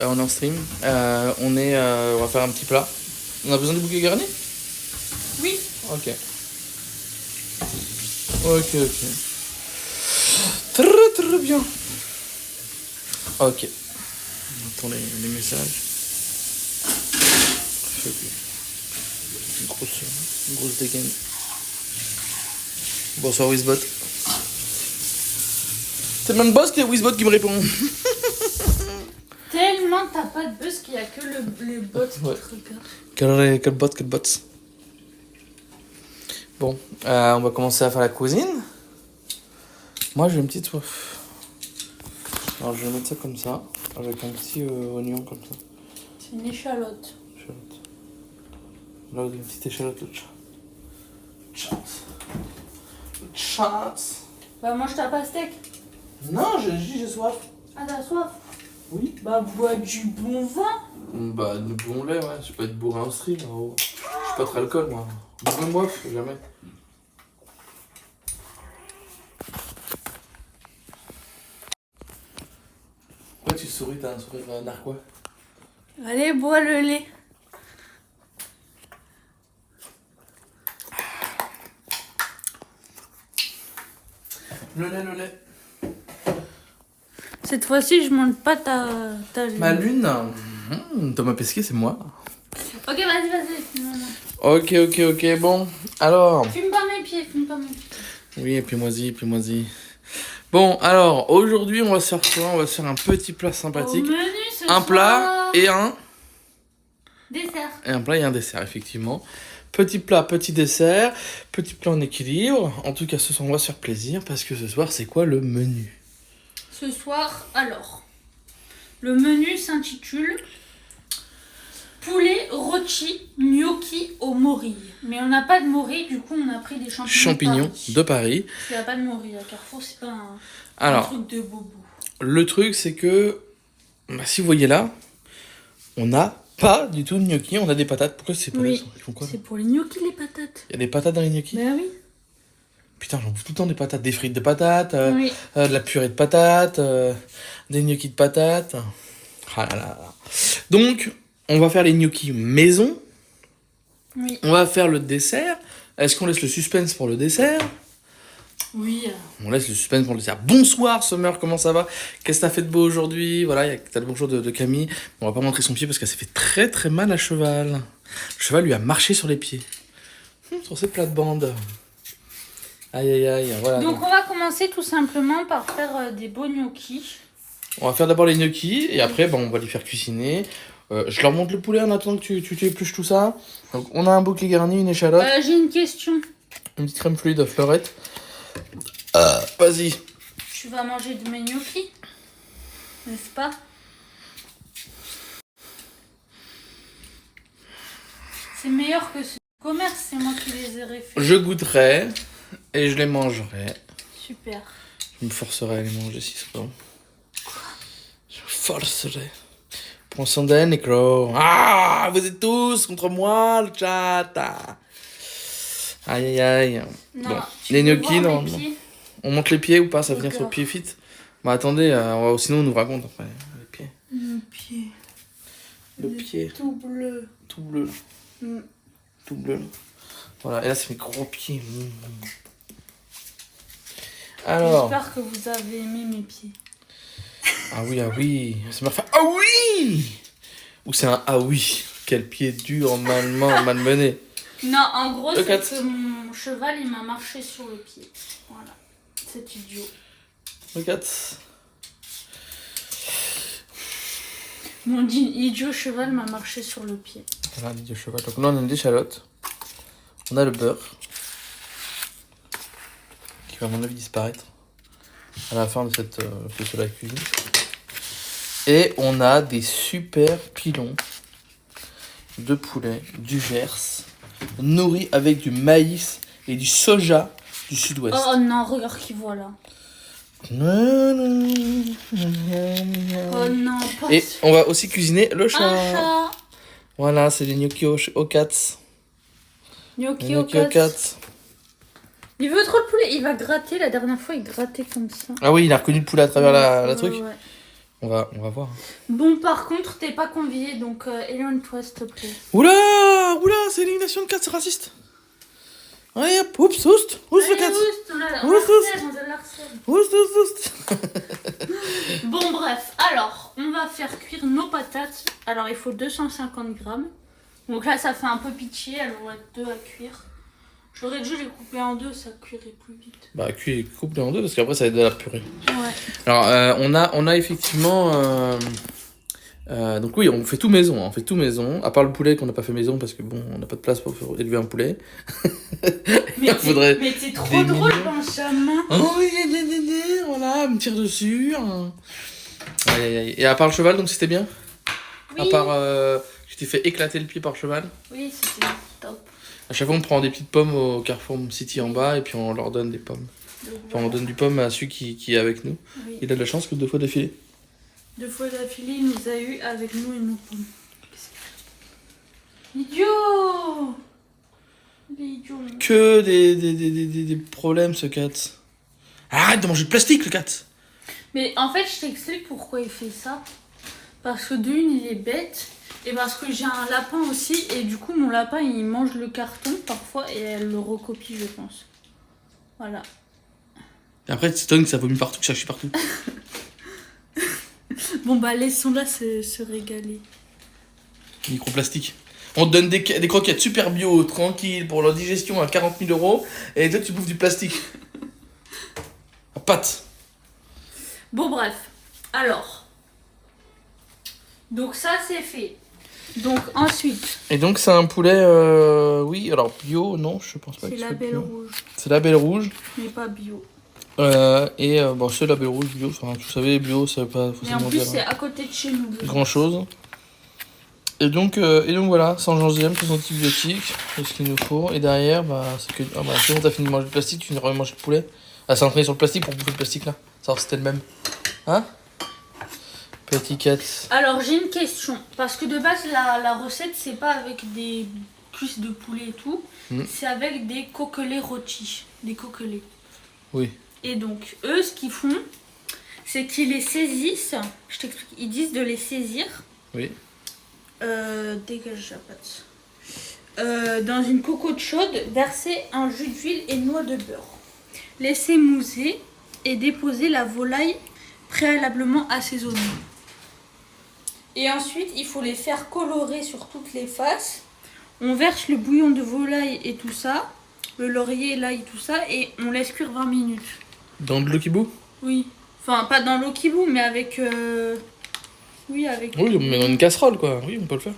On est en stream, on va faire un petit plat. On a besoin de bouquet garni? Oui. Ok. Ok. Très bien. Ok. On attend les messages. Une grosse dégaine. Bonsoir Wizbot. C'est même Boss qui est Wizbot qui me répond. Tellement t'as pas de buzz qu'il y a que le bot qui te regarde. Quel bot. Bon, on va commencer à faire la cuisine. Moi j'ai une petite soif. Alors je vais mettre ça comme ça, avec un petit oignon comme ça. C'est une échalote. Là, une petite échalote, le chat. Bah mange ta pastèque. Non, j'ai soif. Ah t'as soif? Oui. Bah bois du bon vin. Bah du bon lait, ouais. Je vais pas être bourré en stream. Oh. Je suis pas très alcool, moi. Bourré-moi, jamais. Pourquoi tu souris? T'as un sourire narquois? Allez, bois le lait. Le lait. Cette fois-ci, je monte pas ta Ma lune. Thomas Pesquet, c'est moi. Ok, vas-y. Non. Ok. Bon, alors. Fume pas mes pieds. Oui, et puis moi-y. Bon, alors, aujourd'hui, on va se faire quoi? On va se faire un petit plat sympathique. Au menu, ce Un plat et un... dessert. Et un plat et un dessert, effectivement. Petit plat, petit dessert. Petit plat en équilibre. En tout cas, ce soir, on va se faire plaisir. Parce que ce soir, c'est quoi le menu? Ce soir, alors, le menu s'intitule poulet rôti gnocchi au morille. Mais on n'a pas de morille, du coup on a pris des champignons de Paris. Parce qu'il n'y a pas de morille à Carrefour, c'est pas un truc de bobo. Le truc c'est que, si vous voyez là, on n'a pas du tout de gnocchi, on a des patates. Pourquoi c'est pas Oui, ils font quoi? C'est pour les gnocchis les patates. Il y a des patates dans les gnocchis? Bah oui. Putain, j'en bouffe tout le temps des patates, des frites de patates, Oui. de la purée de patates, des gnocchis de patates. Ah là là. Donc, on va faire les gnocchis maison. Oui. On va faire le dessert. Est-ce qu'on laisse le suspense pour le dessert? Oui. On laisse le suspense pour le dessert. Bonsoir Summer, comment ça va? Qu'est-ce que t'as fait de beau aujourd'hui? Voilà, t'as le bonjour de Camille. On va pas montrer son pied parce qu'elle s'est fait très très mal à cheval. Le cheval lui a marché sur les pieds. Sur ses plates-bandes. Aïe, voilà. Donc on va commencer tout simplement par faire des beaux gnocchis. On va faire d'abord les gnocchis et après on va les faire cuisiner. Je leur montre le poulet en attendant que tu épluches tout ça. Donc on a un bouquet garni, une échalote. J'ai une question. Une petite crème fluide fleurette. Vas-y. Tu vas manger de mes gnocchis, n'est-ce pas? C'est meilleur que ce commerce, c'est moi qui les ai réfaits. Je goûterai et je les mangerai. Super. Je me forcerai à les manger si c'est bon. Je me forcerai. Prends son Necro. Ah, vous êtes tous contre moi, le chat. Aïe. Non, bon, les gnocchis, non. On monte les pieds ou pas? Ça vient sur le pied fit. Bah attendez, sinon on nous raconte après. Les pieds. Le pied. Tout bleu. Tout bleu. Tout bleu. Voilà, et là c'est mes gros pieds. Alors. J'espère que vous avez aimé mes pieds. Ah oui. C'est ma ah oui. Ou c'est un ah oui. Quel pied dur, malmené. Non, en gros, c'est quatre. que mon cheval, il m'a marché sur le pied. Voilà. C'est idiot. Regarde. Mon idiot cheval m'a marché sur le pied. Voilà, l'idiot cheval. Donc là, on a une échalote. On a le beurre. Qui va, à mon avis, disparaître à la fin de la cuisine. Et on a des super pilons de poulet du Gers, nourris avec du maïs et du soja du sud-ouest. Oh non, regarde qui voit là. Oh non, pas Et on va aussi cuisiner le un chat. chat. Voilà, c'est les gnocchis aux cats. Gnocchi aux cats. Il veut trop le poulet, il va gratter. La dernière fois, il grattait comme ça. Ah oui, il a reconnu le poulet à travers la truc. Ouais. On va voir. Bon, par contre, t'es pas convié, donc éloigne-toi, s'il te plaît. Oula, c'est élimination de 4, c'est raciste. Allez hop, oups, oust, Allez, le 4. oust, on a Oust, l'harcèle. Oust. Bon, bref, alors, on va faire cuire nos patates. Alors, il faut 250 grammes. Donc là, ça fait un peu pitché, elles vont être 2 à cuire. J'aurais dû les couper en 2, ça cuirait plus vite. Bah, coupe-les en 2 parce qu'après ça va être de la purée. Ouais. Alors, on a effectivement. Donc, oui, on fait tout maison. On fait tout maison. À part le poulet qu'on n'a pas fait maison parce que bon, on n'a pas de place pour élever un poulet. Mais faudrait t'es trop drôle, Benjamin. Oh, voilà, me tire dessus. Aïe, aïe, aïe. Et à part le cheval, donc c'était bien. Oui. À part. Je t'ai fait éclater le pied par le cheval. Oui, c'était top. À chaque fois, on prend des petites pommes au Carrefour City en bas et puis on leur donne des pommes. Donc, Enfin, on donne du pomme à celui qui est avec nous. Oui. Il a de la chance que 2 fois d'affilée. 2 fois d'affilée, il nous a eu avec nous et nos pommes. Idiot! Il est idiot. Que des problèmes, ce cat. Arrête de manger de plastique, le cat. Mais en fait, je t'explique pourquoi il fait ça. Parce que d'une, il est bête. Et parce que j'ai un lapin aussi. Et du coup, mon lapin, il mange le carton parfois. Et elle le recopie, je pense. Voilà. Et après, c'est toi que ça vomit partout, que ça chie partout. Bon, bah, laissons-la se régaler. Microplastique. On te donne des croquettes super bio, tranquilles, pour leur digestion à 40 000 €. Et toi, tu bouffes du plastique. À pâte. Bon, bref. Alors. Donc, ça, c'est fait. Donc, ensuite. Et donc, c'est un poulet, oui, alors bio, non, je pense pas C'est que la soit belle bio. rouge. C'est la belle rouge. Mais pas bio. Bon, c'est la belle rouge bio. Enfin, vous savez, bio, ça veut pas Mais en forcément plus, dire c'est à côté de chez nous. grand chose. Et donc voilà, sans gengène, sans antibiotiques, c'est ce qu'il nous faut. Et derrière, bah, c'est que. Ah bah, c'est bon, t'as fini de manger le plastique, tu viens de remanger le poulet. Ah, c'est entraîné sur le plastique pour bouffer le plastique là. Savoir si c'était le même. Hein? Petit cat. Alors, j'ai une question. Parce que de base, la recette, c'est pas avec des cuisses de poulet et tout. C'est avec des coquelets rôtis. Des coquelets. Oui. Et donc, eux, ce qu'ils font, c'est qu'ils les saisissent. Je t'explique. Ils disent de les saisir. Oui. Dégage la pâte. Dans une cocotte chaude, verser un jus d'huile et noix de beurre. Laisser mousser et déposer la volaille préalablement assaisonnée. Et ensuite, il faut les faire colorer sur toutes les faces. On verse le bouillon de volaille et tout ça, le laurier, l'ail, tout ça, et on laisse cuire 20 minutes. Dans de l'eau qui bout? Oui. Enfin, pas dans l'eau qui bout, mais avec... Oui, avec... Oui, mais dans une casserole quoi. Oui, on peut le faire.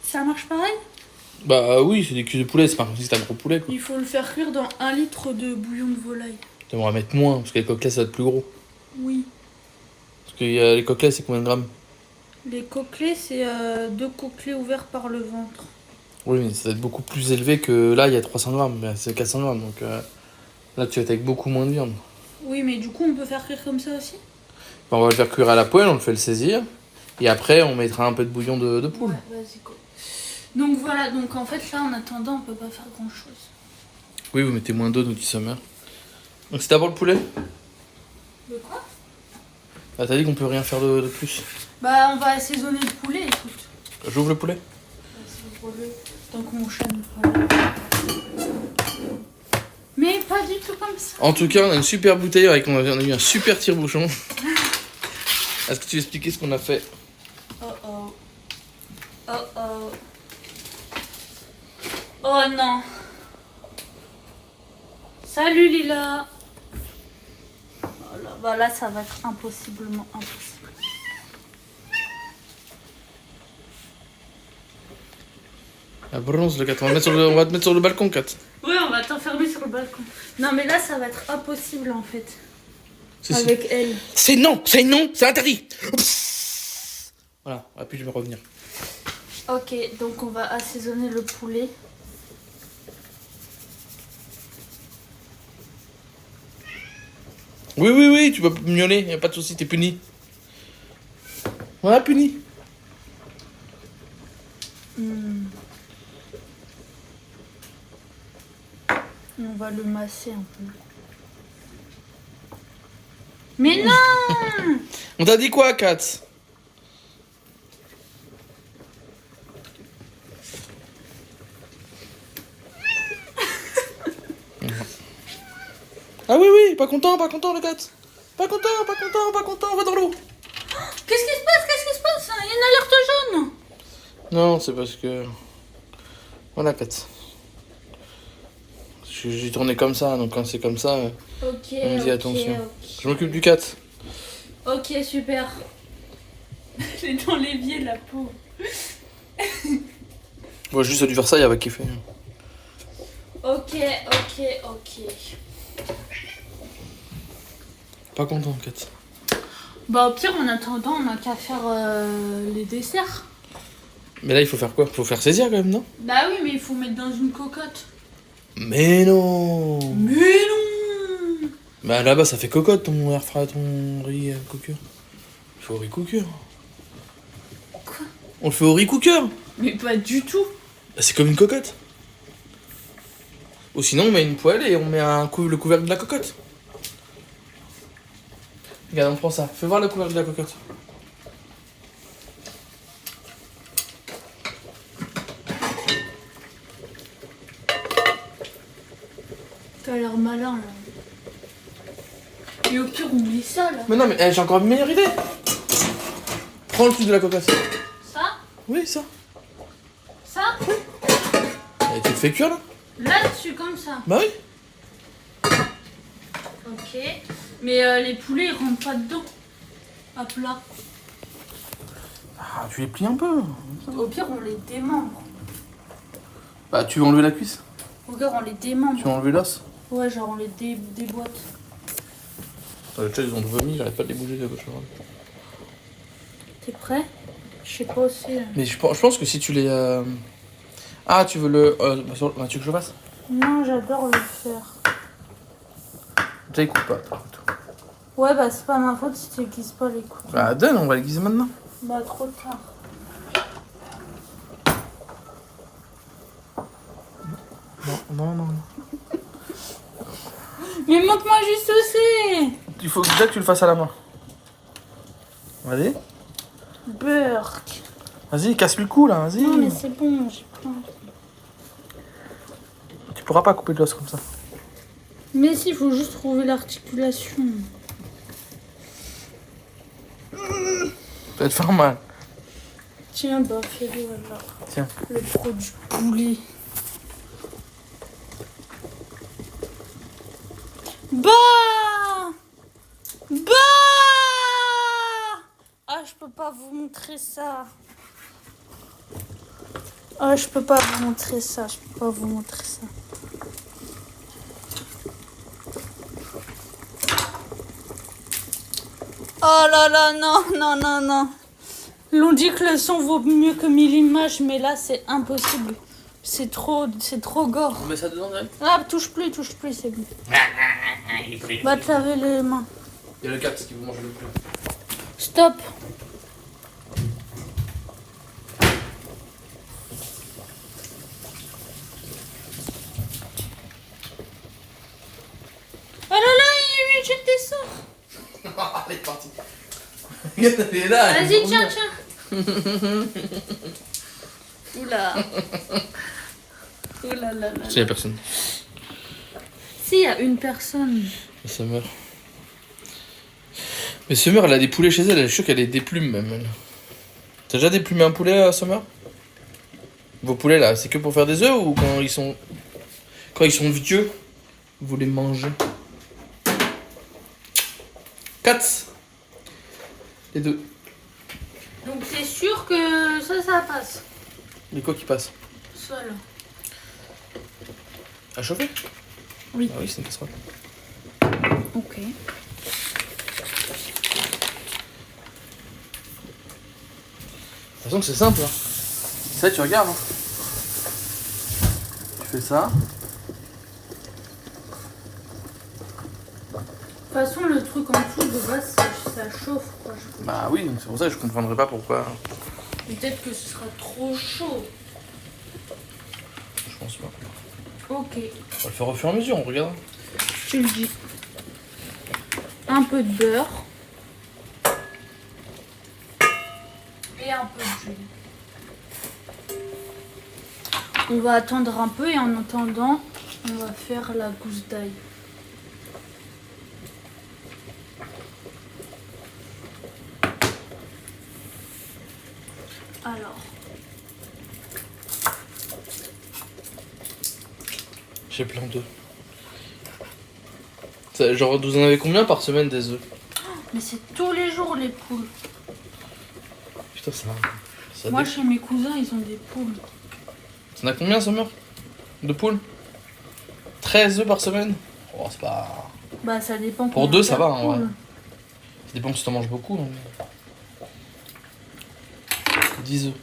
Ça marche pareil? Bah oui, c'est des cuisses de poulet, c'est pas comme si c'était un gros poulet quoi. Il faut le faire cuire dans 1 litre de bouillon de volaille. On va mettre moins, parce que les coquelets ça va être plus gros. Oui. Parce que les coquelets c'est combien de grammes? Les coquelets, c'est 2 coquelets ouverts par le ventre. Oui, mais ça va être beaucoup plus élevé que là, il y a 300 grammes, mais c'est 400 grammes, donc là tu vas être avec beaucoup moins de viande. Oui, mais du coup, on peut faire cuire comme ça aussi? Bah, on va le faire cuire à la poêle, on le fait le saisir, et après on mettra un peu de bouillon de poule. Ouais, vas-y, go. Donc voilà, donc en fait, là, en attendant, on peut pas faire grand-chose. Oui, vous mettez moins d'eau, donc ça meurt. Donc c'est d'abord le poulet? De quoi? Ah, t'as dit qu'on peut rien faire de plus. Bah, on va assaisonner le poulet, écoute. J'ouvre le poulet? Vas-y, ouvre-le. Tant qu'on enchaîne. Voilà. Mais pas du tout comme ça. En tout cas, on a une super bouteille avec on a eu un super tire-bouchon. Est-ce que tu veux expliquer ce qu'on a fait? Oh oh. Oh oh. Oh non. Salut Lila. Oh là, bah là, ça va être impossiblement impossible. La bronze, le 4. On va te mettre sur le balcon, 4. Ouais, on va t'enfermer sur le balcon. Non, mais là, ça va être impossible en fait. Si, avec elle. C'est non, c'est interdit. Voilà, et puis je vais revenir. Ok, donc on va assaisonner le poulet. Oui, tu peux miauler, y a pas de soucis, t'es puni. Voilà, puni. On va le masser un peu. Mais non. On t'a dit quoi, Kat? Ah oui, pas content, le Kat. Pas content, on va dans l'eau. Qu'est-ce qui se passe? Qu'est-ce qui se passe? Il y a une alerte jaune. Non, c'est parce que... Voilà, Kat. J'ai tourné comme ça, donc quand c'est comme ça, Ok, on me dit attention. ok. Je m'occupe du Kat. Ok, super. Elle est dans l'évier, la peau. Moi, juste du Versailles, elle va kiffer. Ok. Pas content, Kat. Bah au pire, en attendant, on n'a qu'à faire les desserts. Mais là, il faut faire quoi? Faut faire saisir quand même, non? Bah oui, mais il faut mettre dans une cocotte. Mais non! Mais non! Bah là-bas, ça fait cocotte ton air fry, ton riz cooker. Il faut au riz cooker. Quoi? On le fait au riz cooker! Mais pas du tout. Bah, c'est comme une cocotte. Ou sinon, on met une poêle et on met le couvercle de la cocotte. Regarde, on prend ça. Fais voir le couvercle de la cocotte. T'as l'air malin là. Et au pire, on met ça là. Mais non, mais j'ai encore une meilleure idée. Prends le truc de la cocotte. Ça? Oui, ça. Ça? Et tu le fais cuire là? Là-dessus, comme ça. Bah oui. Ok. Mais les poulets, ils rentrent pas dedans. À plat. Ah, tu les plies un peu. Au pire, on les démembre. Bah, tu veux enlever la cuisse? Regarde, on les démembre. Tu veux enlever l'os? Ouais, genre on les déboîte. Le chat, ils ont vomi, j'arrête pas de les bouger de gauche à droite. T'es prêt? Je sais pas aussi. Mais je pense que si tu les... Ah, tu veux le... bah, tu veux que je le fasse? Non, j'adore le faire. Déjà, il coupe pas. Toi. Ouais, bah c'est pas ma faute si tu aiguises pas les coups. Bah, donne, on va l'aiguiser maintenant. Bah trop tard. Non. Mais montre-moi juste aussi. Il faut déjà que tu le fasses à la main. Vas-y. Burk. Vas-y, casse-lui le cou, là, vas-y. Non, mais c'est bon, j'ai pas. Tu pourras pas couper de l'os comme ça. Mais si, il faut juste trouver l'articulation. Ça va te faire mal. Tiens, bah fais-le alors. Tiens. Le produit poulet. Bah Ah, je peux pas vous montrer ça. Ah, je peux pas vous montrer ça. Oh là là, non. L'on dit que le son vaut mieux que 1000 images, mais là, c'est impossible. C'est trop gore. On met ça dedans direct. Ah, touche plus, c'est bon. Va te laver les mains. Il y a le cap qui vous mange le plus. Stop. Oh là là, il jette des sorts. Elle est partie. Regarde, elle est là. Vas-y, tiens. Oula. Oula là. Il y a personne. Si, il y a une personne. Summer. Mais Summer, elle a des poulets chez elle, je suis sûr qu'elle a des plumes même. Elle. T'as déjà déplumé un poulet, Summer? Vos poulets là, c'est que pour faire des œufs ou quand ils sont vieux, vous les mangez? 4. Les deux. Donc t'es sûr que ça passe? Les quoi qui passent? Seul. À chauffer? Oui. Ah oui, c'est une casserole. Ok. De toute façon, c'est simple. Hein. Ça, tu regardes. Hein. Tu fais ça. De toute façon, le truc en dessous de base, ça chauffe. Quoi. Bah oui, donc c'est pour ça que je comprendrais pas pourquoi. Peut-être que ce sera trop chaud. Je pense pas. Ok. On va le faire au fur et à mesure, on regarde. Tu le dis. Un peu de beurre. On va attendre un peu et en attendant, on va faire la gousse d'ail. Alors, J'ai plein d'œufs. Genre, vous en avez combien par semaine des œufs? mais c'est tous les jours les poules. Putain, ça Moi, chez mes cousins, ils ont des poules. T'en as combien, Summer? De poules? 13 œufs par semaine? Oh, c'est pas... Bah, ça dépend. Pour combien deux, ça t'as va, de en vrai. poules. Ça dépend si t'en manges beaucoup. Hein. 10 œufs.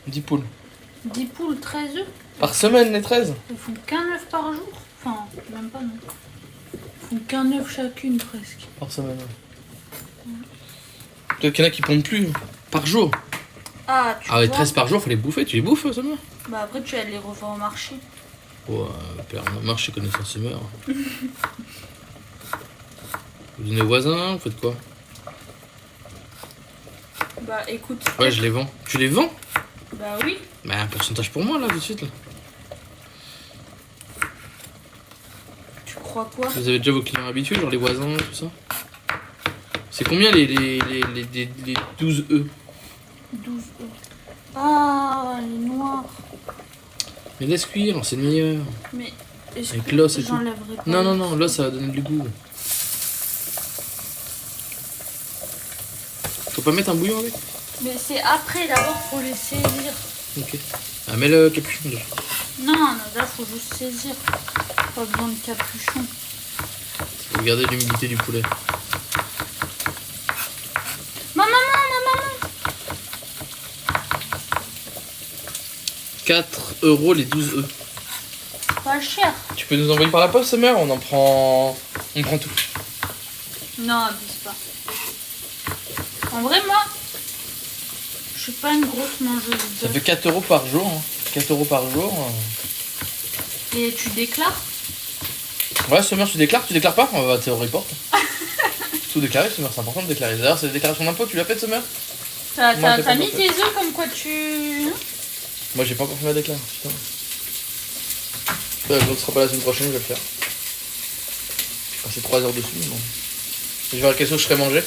10 poules. 10 poules, 13 œufs. Par semaine, les 13? Ils font qu'un œuf par jour. Enfin, même pas, non. Ils font qu'un œuf chacune, presque. Par semaine, ouais. Peut-être qu'il y en a qui pondent plus. Par jour. Ah, tu Ah ouais, vois. 13 par jour, faut les bouffer. Tu les bouffes, Summer? Bah, après, tu vas les revendre au marché. Ouais, père, marché connaissant Summer. Vous donnez aux voisins, vous faites quoi? Bah, écoute. Ouais, je les vends. Tu les vends? Bah, oui. Bah, un pourcentage pour moi, là, tout de suite. Là. Tu crois quoi? Vous avez déjà vos clients habitués, genre les voisins, tout ça? C'est combien les 12 œufs? 12 œufs. Ah, les noirs. Mais laisse cuire, c'est le meilleur. Mais est-ce Avec que l'os et tout. j'enlèverai pas Non, non, l'os? non, là, ça va donner du goût. Faut pas mettre un bouillon avec? Mais c'est après, d'abord, faut les saisir. Ok. Ah, mets le capuchon déjà. Non, non, là, faut juste saisir. Pas besoin de capuchon. Faut garder l'humidité du poulet. Ma maman. 4 € les 12 œufs. Pas cher. Tu peux nous envoyer par la poste, Summer? On prend tout. Non, abuse pas. En vrai, moi, je suis pas une grosse mangeuse Ça d'œufs. fait 4 € par jour. Hein. 4 € par jour. Et tu déclares? Ouais, Summer, tu déclares pas? On va te report. Tout déclarer, Summer, c'est important de déclarer. D'ailleurs, c'est la déclaration d'impôt, tu l'as faite, Summer? Moi, je l'ai pas T'as mis encore tes œufs comme quoi tu... Moi, j'ai pas encore fait ma déclaration. Putain. Donc, ce sera pas la semaine prochaine, je vais le faire. J'ai passé 3 heures dessus. Bon. Je vais voir quelle sauce je serai mangé.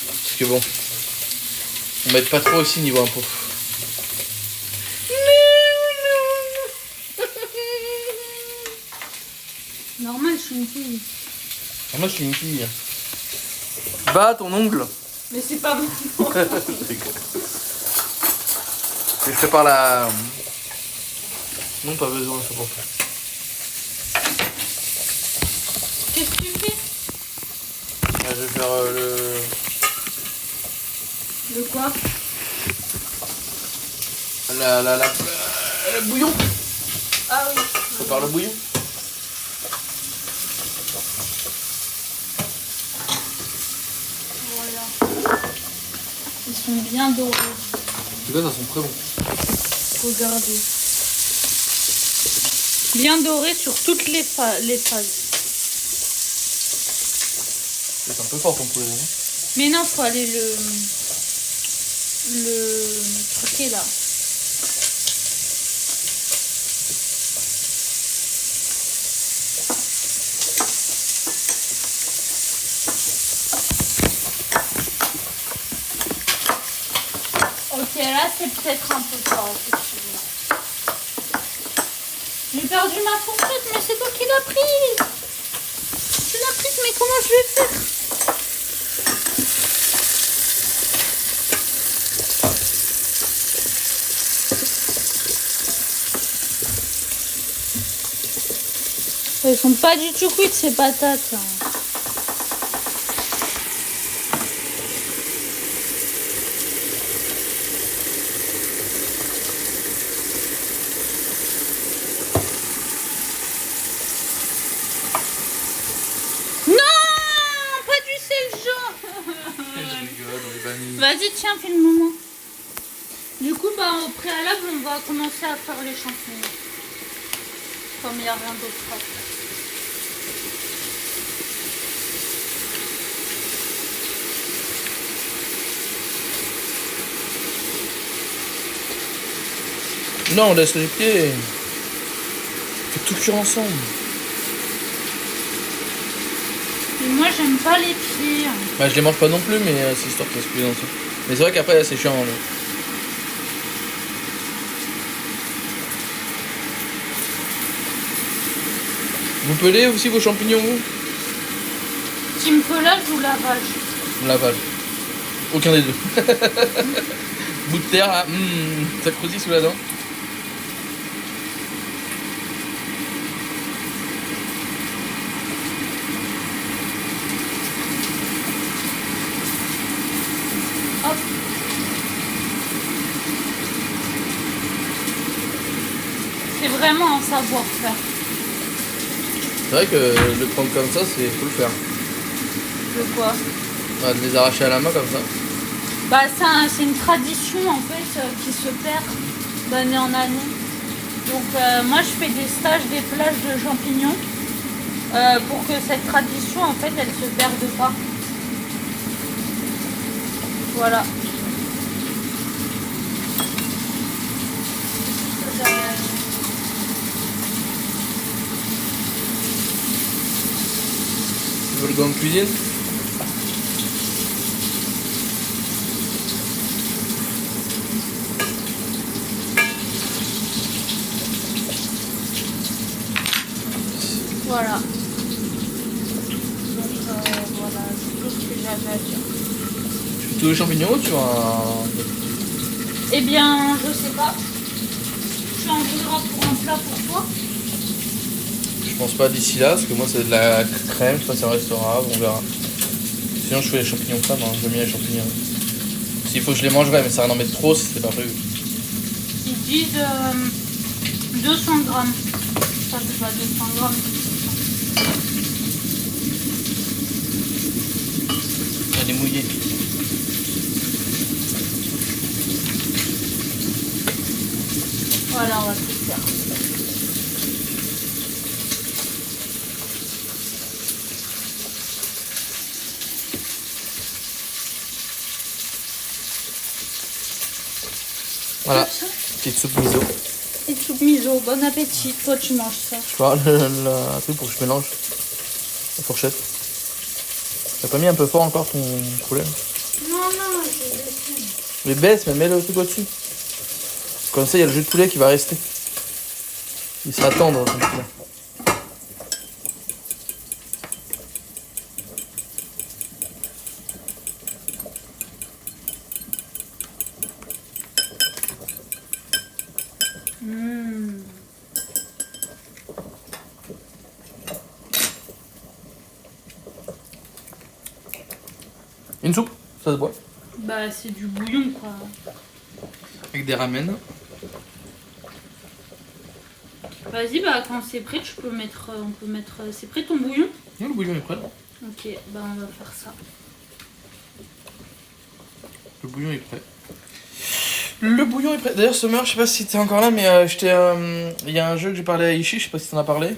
Parce que bon, on m'aide pas trop aussi niveau impôt. Normal, je suis une fille. Ah, moi, je suis une fille. Bah, ton ongle. Mais c'est pas bon. Et je prépare la... Non, pas besoin, c'est pour ça. Qu'est-ce que tu fais? Je vais faire Le quoi? le bouillon. Ah oui. Je prépare le bouillon. Voilà. Ils sont bien dorés. En tout cas, ça sent très bon. Regardez. Bien dorés sur toutes les phases. C'est un peu fort ton poulet, hein. Mais non, faut aller le truquer là. Ok, là c'est peut-être un peu fort, effectivement. J'ai perdu ma fourchette, mais c'est toi qui l'as prise. Tu l'as prise, mais comment je vais faire? Elles sont pas du tout cuites ces patates. Non, pas du sel jaune. Je rigole, on est bannis. Vas-y, tiens, filme-moi. Du coup, bah, au préalable, on va commencer à faire les champignons. Comme il n'y a rien d'autre à faire. Non, on laisse les pieds. Faut tout cuire ensemble. Et moi, j'aime pas les pieds. Bah, je les mange pas non plus, mais c'est histoire que ça se cuise ensemble. Mais c'est vrai qu'après, c'est chiant. Mais... Vous pelez aussi vos champignons, vous? Team pelage ou lavage? Lavage. Aucun des deux. Bout de terre, là, ça croustille sous la dent. Hop. C'est vraiment un savoir-faire. C'est vrai que le prendre comme ça, c'est faut le faire. De quoi? Ouais, de les arracher à la main comme ça. Bah, c'est une tradition en fait qui se perd d'année en année. Donc, moi je fais des stages des plages de champignons pour que cette tradition en fait elle se perde pas. Voilà. Tu veux le gant de cuisine? Voilà. Donc voilà, c'est tout ce que j'avais à dire. Tu fais tous les champignons ou tu vas... Eh bien, je sais pas. Tu en voudras pour un plat pour toi? Je pense pas d'ici là, parce que moi c'est de la crème, je passe au restaurant, on verra. Sinon je fais les champignons crème, hein. J'aime bien les champignons. S'il faut je les mangerai, mais ça va en mettre trop si c'est pas prévu. Ils disent 200 grammes. Ça fait pas 200 grammes. Elle est mouillée. Voilà, on va tout faire. Voilà, petite soupe miso. Et soupe miso, bon appétit. Toi, tu manges ça. Je vois le truc pour que je mélange la fourchette. T'as pas mis un peu fort encore ton poulet? Non, non, je descends. Mais baisse, mais mets le truc au-dessus. Comme ça, il y a le jus de poulet qui va rester. Il sera tendre comme ça. Une soupe, ça se boit. Bah, c'est du bouillon, quoi. Avec des ramen. Vas-y, bah, quand c'est prêt, tu peux mettre. On peut mettre. C'est prêt ton bouillon? Oui, le bouillon est prêt. Ok, bah, on va faire ça. Le bouillon est prêt. Le bouillon est prêt. D'ailleurs, Summer, je sais pas si t'es encore là, mais il y a un jeu que j'ai parlé à Ishi, je sais pas si t'en as parlé.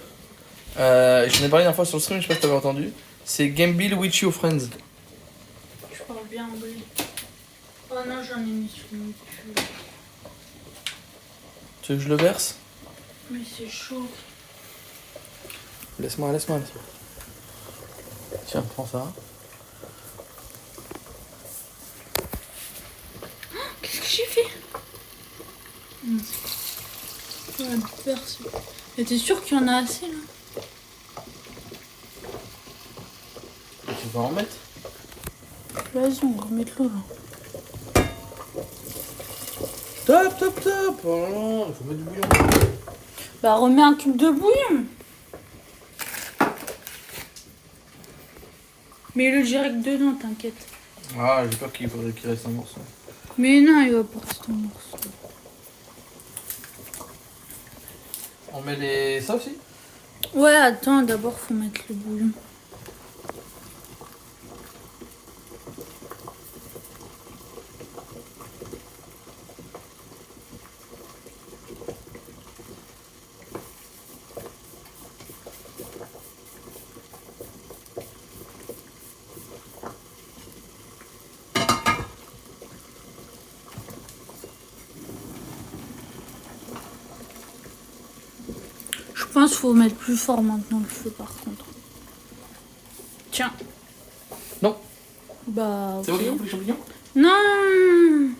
J'en ai parlé une fois sur le stream, je sais pas si t'avais entendu. C'est Game Bill with Your Friends. Je parle bien anglais. Oh non, j'en ai mis sur mon cul. Tu veux que je le verse? Mais c'est chaud. Laisse-moi. Tiens, prends ça. Qu'est-ce que j'ai fait? Ouais, perce. Mais t'es sûr qu'il y en a assez là? Tu vas en mettre? Vas-y, on va remettre l'eau là. Top. Oh non, il faut mettre du bouillon. Bah, remets un cube de bouillon. Mets-le direct dedans, t'inquiète. Ah, j'ai peur qu'il reste un morceau. Mais non, il va pas rester un morceau. On met ça aussi? Ouais, attends, d'abord faut mettre le bouillon. pense qu'il faut mettre plus fort maintenant le feu par contre. Tiens. Non. Bah. C'est ok. moi qui coupe les champignons? Non.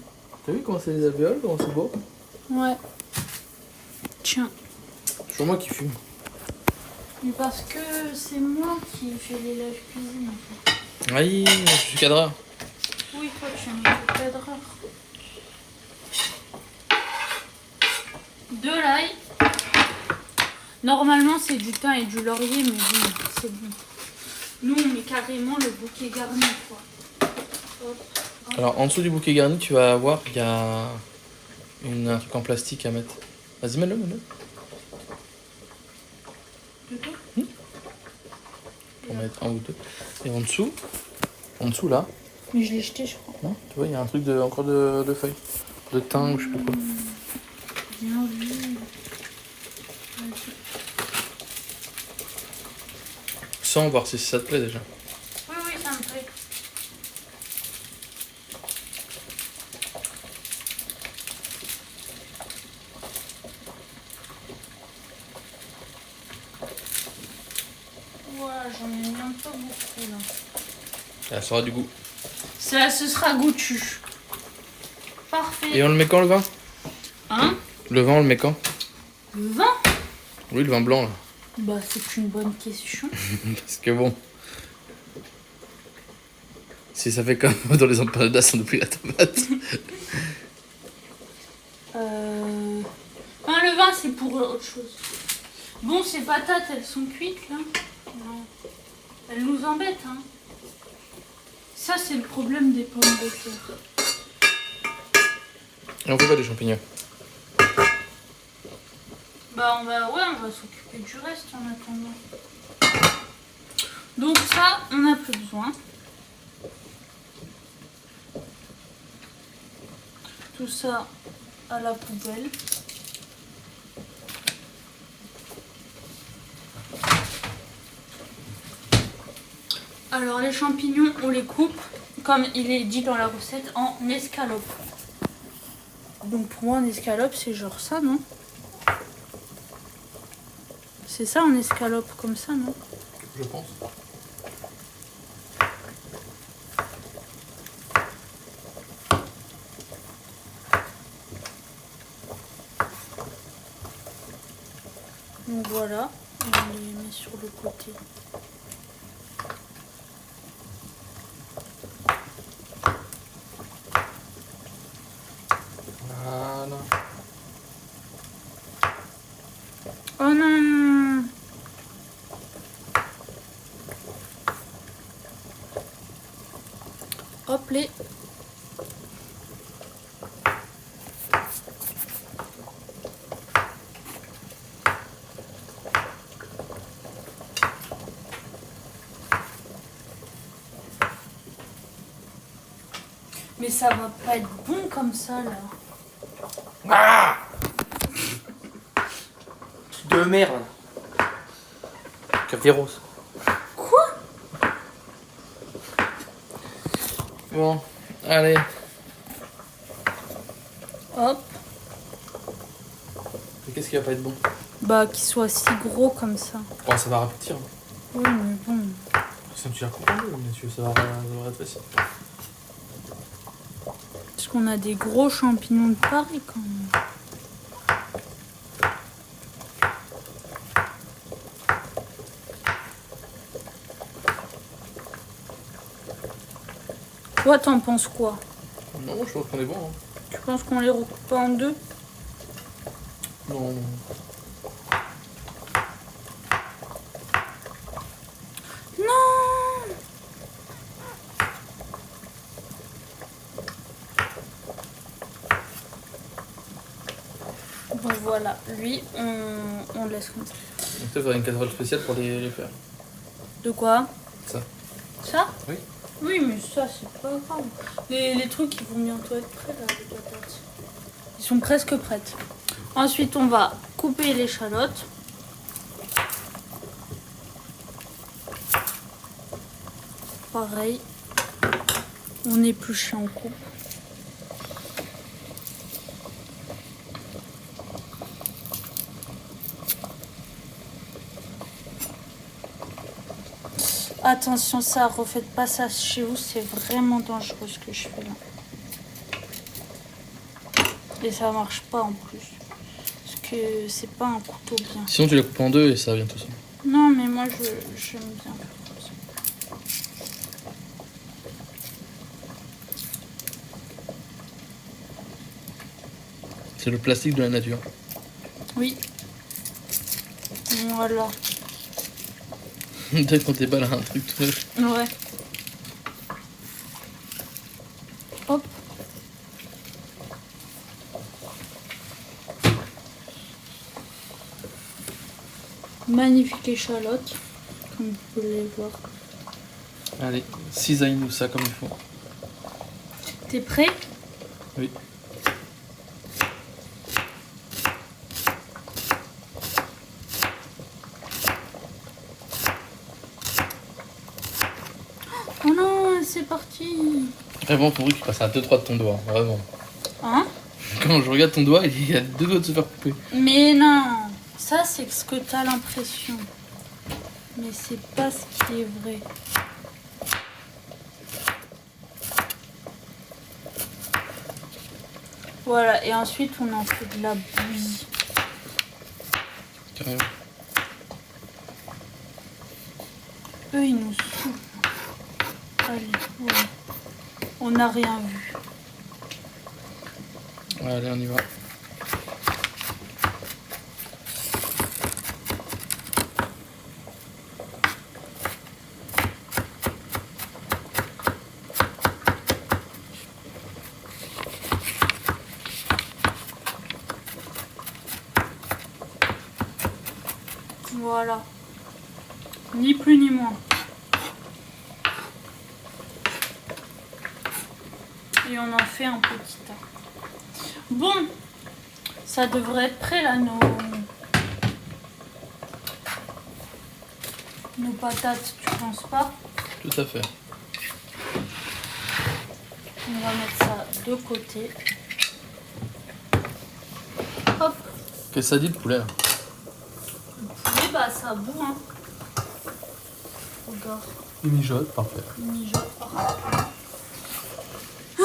T'as vu comment c'est les alvéoles, comment c'est beau? Ouais. Tiens. C'est toujours moi qui fume. Mais parce que c'est moi qui fais les lèvres cuisine en fait. Aïe, je suis cadreur. Oui, toi tu es un cadreur. De l'ail. Normalement c'est du thym et du laurier, mais bon, c'est bon. Nous on met carrément le bouquet garni quoi. Hop. Alors en dessous du bouquet garni, tu vas voir, il y a un truc en plastique à mettre. Vas-y, mets-le, mets-le. On va mettre un ou deux. Et en dessous là, Mais je l'ai jeté je crois. non, tu vois, il y a un truc encore de feuilles. De thym ou je sais pas quoi. Bien vu. Sans voir si ça te plaît déjà. Oui, oui, ça me plaît. Voilà, j'en ai mis un peu beaucoup là. Ça sera du goût. Ça, ce sera goûtu. Parfait. Et on le met quand le vin? Hein? Le vin, on le met quand? Le vin? Oui, le vin blanc là. Bah, c'est une bonne question. Parce que bon. Si ça fait comme dans les empanadas, on oublie la tomate. Enfin, le vin, c'est pour autre chose. Bon, ces patates, elles sont cuites là. Non. Elles nous embêtent, hein. Ça, c'est le problème des pommes de terre. Et on fait pas des champignons. Bah, on va s'occuper du reste en attendant. Donc, ça, on n'a plus besoin. Tout ça à la poubelle. Alors les champignons, on les coupe, comme il est dit dans la recette, en escalope. Donc pour moi, en escalope, c'est genre ça, non? C'est ça, en escalope, comme ça, non? Je pense. Donc voilà, on les met sur le côté. Voilà. Oh non! Hop les. Mais ça va pas être bon comme ça là. Ah, truc de merde. Caféros. Quoi? Bon, allez. Hop. Mais qu'est-ce qui va pas être bon? Bah qu'il soit si gros comme ça. Oh, ça va rapetir. Oui mais bon. Ça me tire complètement, messieurs. Ça va être facile. Parce qu'on a des gros champignons de Paris quand même. Toi t'en penses quoi? Non, je pense qu'on est bon. Hein. Tu penses qu'on les recoupe pas en deux? Non. Non! Bon voilà, lui on le laisse comme ça. Donc ça, il faudrait une casserole spéciale pour les faire. De quoi? Ça. Ça? Oui. Oui mais ça c'est pas grave. Les trucs ils vont bientôt être prêts là, les patates. Ils sont presque prêtes. Ensuite on va couper l'échalote. Pareil, on épluche et on coupe. Attention, ça, refaites pas ça chez vous, c'est vraiment dangereux ce que je fais là. Et ça marche pas en plus. Parce que c'est pas un couteau bien. Sinon, tu la coupes en deux et ça vient tout seul. Non, mais moi, j'aime bien faire comme ça. C'est le plastique de la nature. Oui. Voilà. Peut-être quand t'es pas là, un truc tout neuf. Ouais. Hop. Magnifique échalote, comme vous pouvez le voir. Allez, cisaille-nous ça comme il faut. T'es prêt? Oui. Oh non, c'est parti. Vraiment pourvu que tu passes à 2-3 de ton doigt, vraiment. Hein? Quand je regarde ton doigt, il y a 2 doigts de se faire couper. Mais non, ça c'est ce que t'as l'impression. Mais c'est pas ce qui est vrai. Voilà, et ensuite on en fait de la bouillie. Carrément. Eux ils nous saoulent. Allez, voilà. On n'a rien vu. Allez, on y va. Voilà. Ni plus ni moins. Et on en fait un petit tas. Bon, ça devrait être prêt là, nos patates, tu penses pas? Tout à fait. On va mettre ça de côté. Hop. Qu'est-ce que ça dit le poulet là? Le poulet, bah ça bout, hein. Regarde, Il mijote, parfait. il mijote partout. Ah,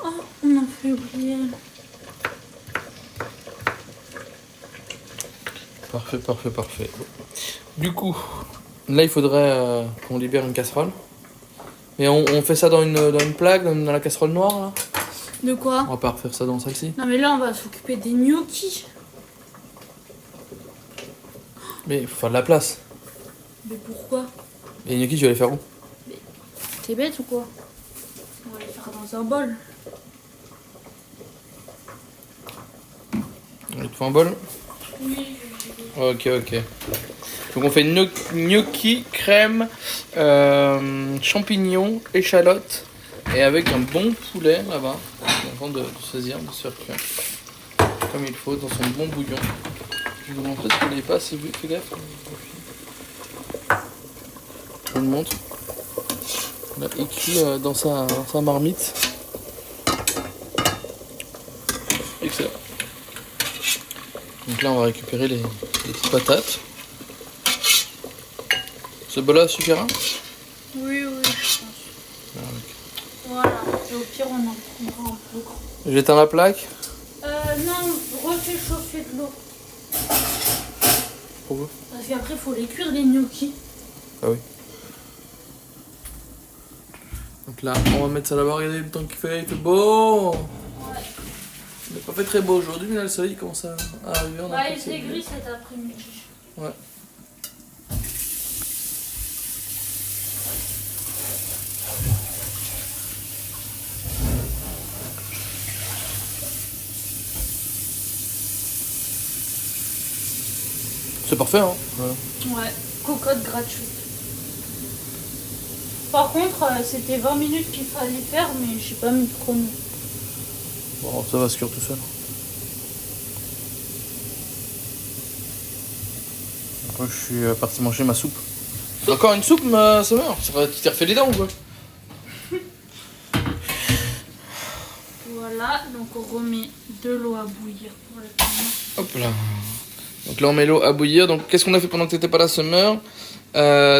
oh, on en fait oublier. Parfait, parfait, parfait. Du coup, là il faudrait qu'on libère une casserole. Et on fait ça dans une plaque, dans la casserole noire là? De quoi? On va pas refaire ça dans celle-ci. Non mais là on va s'occuper des gnocchis. Mais il faut faire de la place. Mais pourquoi? Et les gnocchis, tu vas les faire où? T'es bête ou quoi? On va les faire dans un bol. Il te faut un bol? Oui. Ok, ok. Donc on fait gnocchi, crème, champignons, échalotes et avec un bon poulet là-bas. Avant de se saisir, de se faire cuire comme il faut dans son bon bouillon. Je vous montre parce qu'on n'est pas assez vu, fais gaffe. Je vous le montre. On a écrit dans sa marmite. Excellent. Donc là on va récupérer les petites patates. Ce bol-là suffira? Oui, je pense. Ah, ok. Voilà. Et au pire on en prendra un peu grand. J'éteins la plaque. Non, refais chauffer de l'eau. Pourquoi? Parce qu'après il faut les cuire les gnocchis. Ah oui. Donc là, on va mettre ça là-bas. Regardez le temps qu'il fait beau. Ouais. Il n'est pas fait très beau aujourd'hui, mais là le soleil commence à arriver. On a Bah un peu il de s'est soleil. gris cet après-midi. Ouais. C'est parfait, hein? Ouais, cocotte gratuite. Par contre, c'était 20 minutes qu'il fallait faire, mais j'ai pas mis de chrono. Bon, ça va se cuire tout seul. Après, je suis parti manger ma soupe. Encore une soupe, ma sœur? Tu t'es refait les dents ou quoi? Voilà, donc on remet de l'eau à bouillir pour le tomates. Hop là. Donc là, on met l'eau à bouillir. Donc, qu'est-ce qu'on a fait pendant que t'étais pas là, Summer?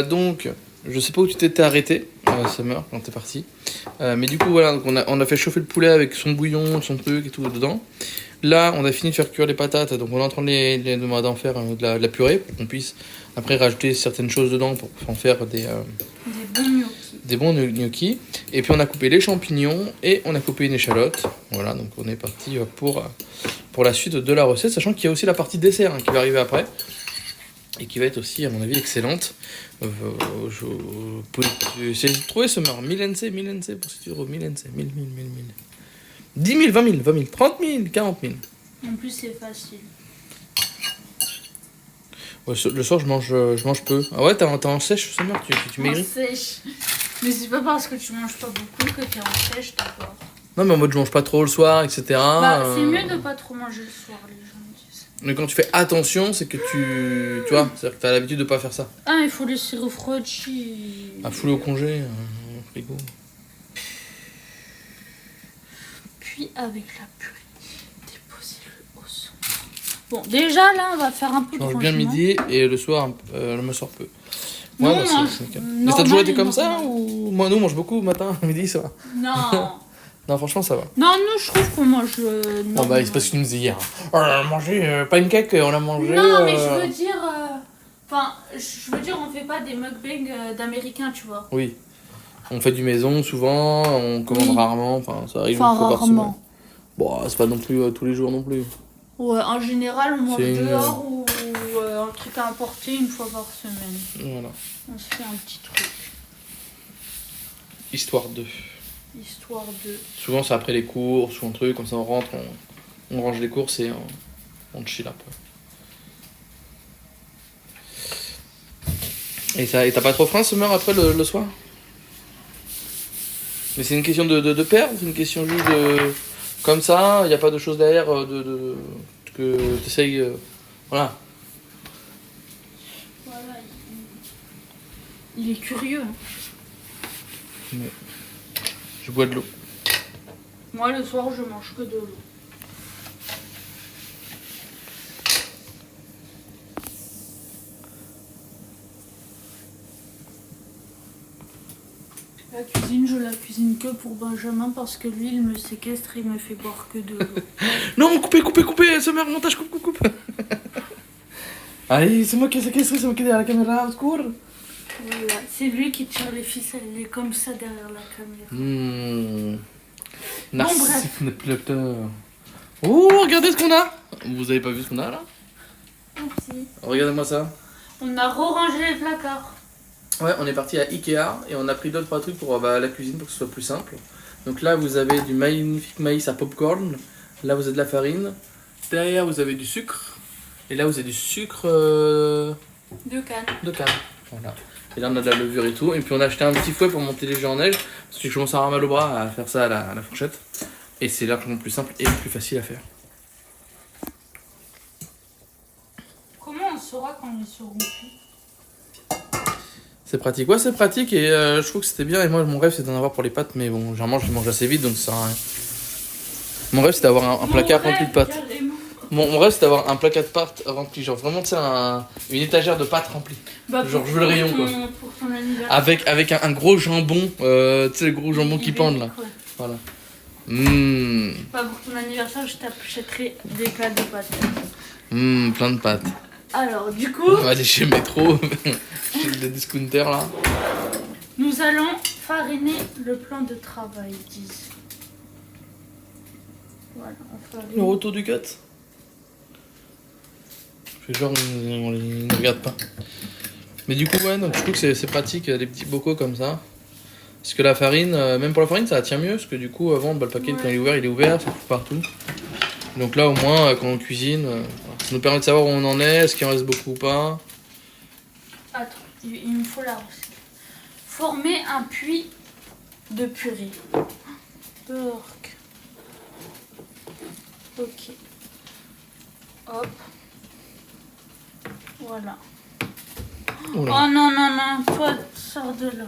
Donc, Je sais pas où tu t'étais arrêté, Summer, quand t'es parti. Mais du coup, voilà, donc on a fait chauffer le poulet avec son bouillon, son truc et tout dedans. Là, on a fini de faire cuire les patates, donc on est en train d'en faire de la purée pour qu'on puisse après rajouter certaines choses dedans pour en faire des bons gnocchis. Des bons gnocchis. Et puis on a coupé les champignons et on a coupé une échalote. Voilà, donc on est parti pour la suite de la recette, sachant qu'il y a aussi la partie dessert qui va arriver après. Et qui va être aussi, à mon avis, excellente. J'ai trouvé ce meurtre. 1000 NC pour 6 euros. 1000 NC. 1000. 10 000, 20 000, 20 000, 30 000, 40 000. En plus, c'est facile. Ouais, le soir, je mange peu. Ah ouais, t'es en sèche, ce meurtre, tu maigris. En sèche. Mais c'est pas parce que tu manges pas beaucoup que t'es en sèche, d'accord. Non, mais en mode, je mange pas trop le soir, etc. Bah, c'est mieux de pas trop manger le soir, les gens disent. Mais quand tu fais attention, c'est que tu vois, c'est-à-dire que t'as l'habitude de pas faire ça. Ah, il faut laisser refroidir. À fouler au congé, au frigo. Puis avec la purée, déposez-le au son. Bon, déjà là, on va faire un peu de Je mange rangement. bien midi et le soir peu. Non, Ouais, bah, mais t'as toujours été comme ça ou moi, nous, on mange beaucoup matin, midi, soir. Non. Non, franchement, ça va. Non, nous, je trouve qu'on mange. Oh, bah, c'est parce que tu nous disais hier. On a mangé pancake, on a mangé. Non, mais je veux dire. Enfin, je veux dire, on fait pas des mukbangs d'américains, tu vois. Oui. On fait du maison souvent, on commande rarement, enfin, ça arrive Enfin, une fois par semaine. rarement. Bon, c'est pas non plus tous les jours non plus. Ouais, en général, on mange C'est dehors ou un truc à importer une fois par semaine. Voilà. On se fait un petit truc. Histoire de. Histoire de. Souvent, c'est après les courses ou un truc, comme ça on rentre, on range les courses et on chill après. Et t'as pas trop faim, Summer, après le soir? Mais c'est une question de perdre, c'est une question juste de. Comme ça, il n'y a pas de choses derrière que t'essayes. Voilà. Voilà, il est curieux. Mais je bois de l'eau. Moi, le soir, je mange que de l'eau. La cuisine, je la cuisine que pour Benjamin parce que lui, il me séquestre et il me fait boire que de l'eau. Non, coupez, Summer, montage, coupe. Allez, c'est moi qui ai séquestré, c'est moi qui est derrière la caméra, au secours. Voilà, c'est lui qui tire les ficelles, il est comme ça derrière la caméra. Narcissique. Oh, regardez ce qu'on a. Vous avez pas vu ce qu'on a là? Merci. Regardez-moi ça. On a re-rangé les placards. Ouais, on est parti à Ikea et on a pris d'autres trucs pour la cuisine pour que ce soit plus simple. Donc là, vous avez du magnifique maïs à popcorn. Là, vous avez de la farine. Derrière, vous avez du sucre. Et là, vous avez du sucre De canne. Voilà. Et là, on a de la levure et tout. Et puis, on a acheté un petit fouet pour monter les jeux en neige. Parce que je commence à avoir mal au bras à faire ça à la fourchette. Et c'est largement plus simple et plus facile à faire. Comment on saura quand ils seront cuits? C'est pratique. Ouais, c'est pratique et je trouve que c'était bien. Et moi, mon rêve, c'est d'en avoir pour les pâtes. Mais bon, généralement, je les mange assez vite donc ça sert à rien. Mon rêve, c'est d'avoir un placard rempli de pâtes. Mon rêve, c'est d'avoir un placard de pâtes rempli. Genre vraiment, tu sais, une étagère de pâtes remplie. Bah, genre, je veux le rayon, quoi. Pour ton anniversaire. Avec un gros jambon. Tu sais, le gros jambon qui pendent, là. Ouais. Voilà. Bah, pour ton anniversaire, je t'achèterai des plats de pâtes. Plein de pâtes. Alors, du coup, On va aller chez Métro, chez les discounters, là. nous allons fariner le plan de travail, disent. Voilà, on farine. Le retour du cut. Je fais genre, on ne regarde pas. Mais du coup, ouais, donc je trouve que c'est pratique, les petits bocaux comme ça. Parce que la farine, même pour la farine, ça tient mieux. Parce que du coup, avant, le paquet, quand il est ouvert, ça coule partout. Donc là, au moins, quand on cuisine, ça nous permet de savoir où on en est, est-ce qu'il en reste beaucoup ou pas. Attends, il me faut la recette. Former un puits de purée. Porc. Ok. Hop. Voilà. Oula. Oh non, toi, sors de là.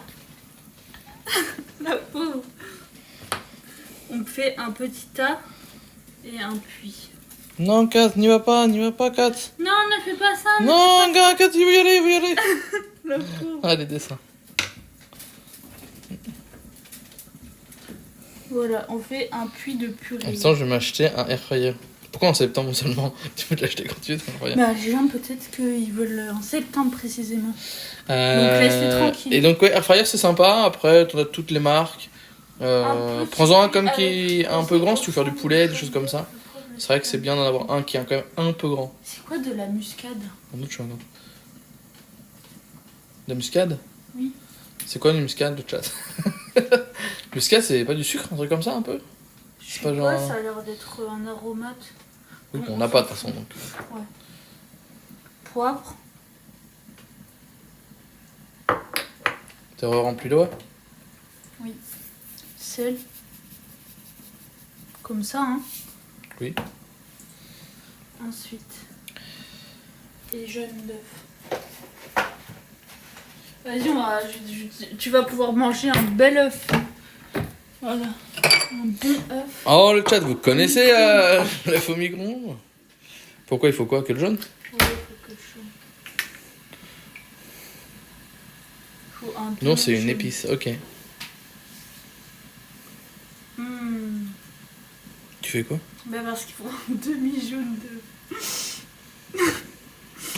La pauvre. On fait un petit tas et un puits. Non, Kat, n'y va pas, Kat. Non, ne fais pas ça. Non, gars, Kat, il veut y aller. La pauvre. Allez, descends. Voilà, on fait un puits de En purée. même temps, je vais m'acheter un air fryer. Pourquoi en septembre seulement? Tu peux te l'acheter quand tu veux, ton air fryer. Bah, les gens, peut-être qu'ils veulent en septembre précisément. Donc, laisse-les tranquilles. Et donc, ouais, air fryer, c'est sympa. Après, t'en as toutes les marques. Un Prends-en un petit comme avec- qui est un peu grand si tu veux faire du poulet, des choses comme ça. C'est vrai que c'est bien d'en avoir un qui est quand même un peu grand. C'est quoi de la muscade? En autre chose, non. De la muscade? Oui. C'est quoi une muscade, le chat? Muscade, c'est pas du sucre, un truc comme ça un peu? Je sais pas pas, genre- ça a l'air d'être un aromate. Oui, on n'a pas de toute façon donc. Poivre. T'es rempli l'eau? Sel. Comme ça, hein. Oui. Ensuite, les jaunes d'œufs. Vas-y, tu vas pouvoir manger un bel œuf. Voilà. Un bon œuf. Oh, le chat, vous connaissez l'œuf au micro-ondes? Pourquoi il faut quoi? Que le jaune? Ouais, il faut quelque chose. Faut un Non, bon c'est une jaune. épice, ok. Tu fais quoi? Bah parce qu'il faut un demi-jaune d'œuf.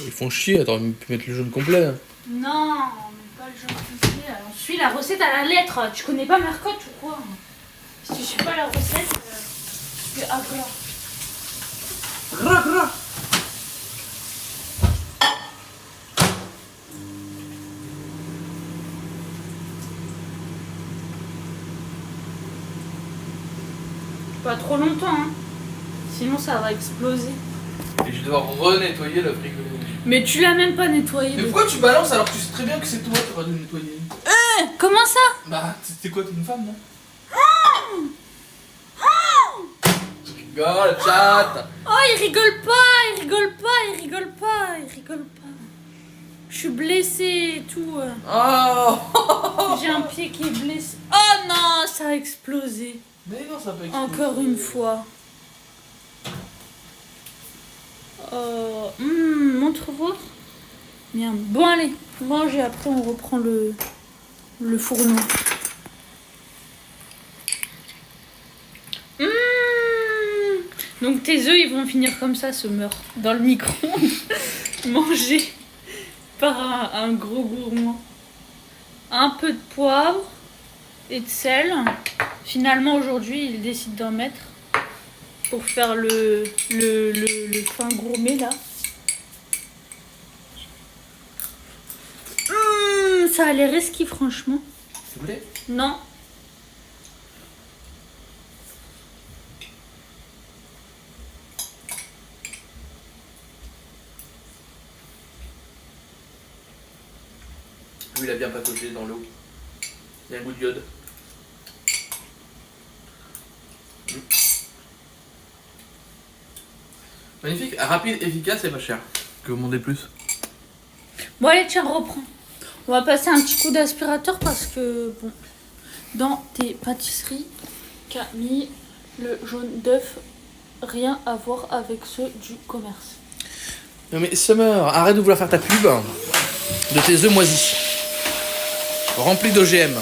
Ils font chier, attends, on peut mettre le jaune complet. Hein. Non, mais pas le jaune complet. On suit la recette à la lettre. Tu connais pas Mercotte ou quoi? Si tu suis pas la recette, tu fais agla. Gras. Pas trop longtemps, hein. Sinon ça va exploser. Et je vais devoir renettoyer le frigo. Mais tu l'as même pas nettoyé. Mais pourquoi tu balances alors que tu sais très bien que c'est toi qui vas le nettoyer? Comment ça? Bah, t'es quoi, t'es une femme, non? Rigole, chat! Oh, il rigole pas, il rigole pas, il rigole pas, il rigole pas. Je suis blessée et tout. Oh! J'ai un pied qui est blessé. Oh non, ça a explosé. Mais non, ça peut exploser. Encore une fois. Montre voir. Bien. Bon, allez, mangez. Après, on reprend le fourneau. Donc, tes œufs, ils vont finir comme ça, se meurent dans le micro-ondes. Mangés par un gros gourmand. Un peu de poivre et de sel. Finalement, aujourd'hui, il décide d'en mettre pour faire le fin gourmet, là. Ça a l'air esquis, franchement. S'il vous plaît? Non. Lui, il a bien patoché dans l'eau. Il y a un goût de iode. Magnifique, rapide, efficace et pas cher. Que vous demandez plus? Bon, allez, tiens, reprends. On va passer un petit coup d'aspirateur parce que, bon, dans tes pâtisseries, Camille, le jaune d'œuf, rien à voir avec ceux du commerce. Non mais Summer, arrête de vouloir faire ta pub de tes œufs moisis. Remplis d'OGM.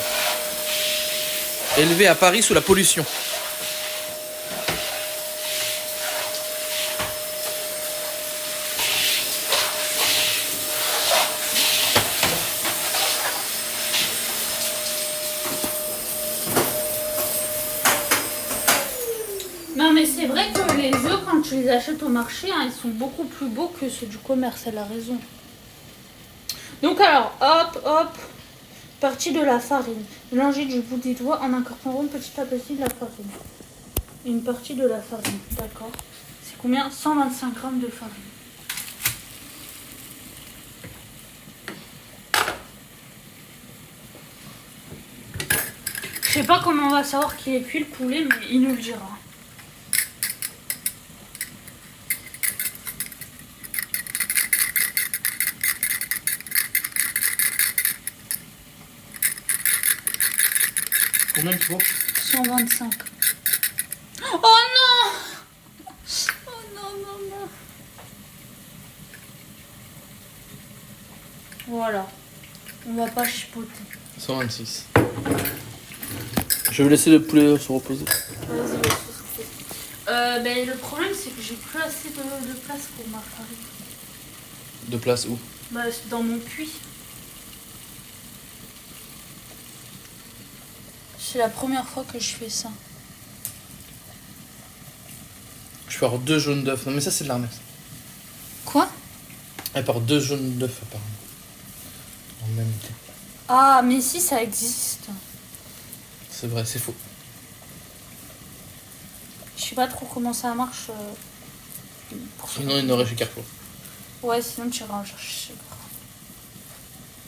Élevés à Paris sous la pollution. Non, mais c'est vrai que les œufs, quand tu les achètes au marché, hein, ils sont beaucoup plus beaux que ceux du commerce, elle a raison. Donc alors, hop, partie de la farine. Mélangez du bout des doigts en incorporant petit à petit de la farine. Une partie de la farine, d'accord. C'est combien? 125 grammes de farine. Je sais pas comment on va savoir qu'il est cuit le poulet, mais il nous le dira. Combien il faut? 125. Oh non! Oh non. Voilà. On va pas chipoter. 126. Je vais laisser le poulet se reposer. Vas-y, ben, le problème, c'est que j'ai plus assez de place pour ma farine. De place où? Bah, dans mon puits. C'est la première fois que je fais ça. Je peux avoir 2 jaunes d'œufs. Non, mais ça, c'est de l'arnaque. Quoi? Elle part 2 jaunes d'œufs, apparemment. En même temps. Ah, mais si, ça existe. C'est vrai, c'est faux. Je sais pas trop comment ça marche. Sinon, il n'aurait chez Carrefour. Ouais, sinon tu iras en chercher.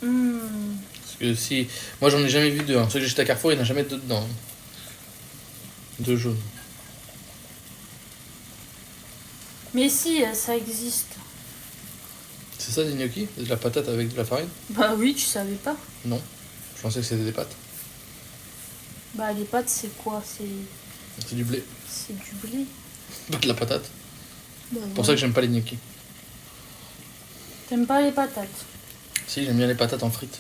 Parce que si. Moi, j'en ai jamais vu 2. Hein. Ceux que j'ai acheté à Carrefour, il n'y en a jamais 2 dedans. 2 jaunes. Mais si, ça existe. C'est ça des gnocchis? De la patate avec de la farine? Bah oui, tu savais pas. Non. Je pensais que c'était des pâtes. Bah les pâtes, c'est quoi? C'est du blé. C'est du blé. Pas de la patate. Bah, C'est pour ça que j'aime pas les gnocchis. T'aimes pas les patates? Si, j'aime bien les patates en frites.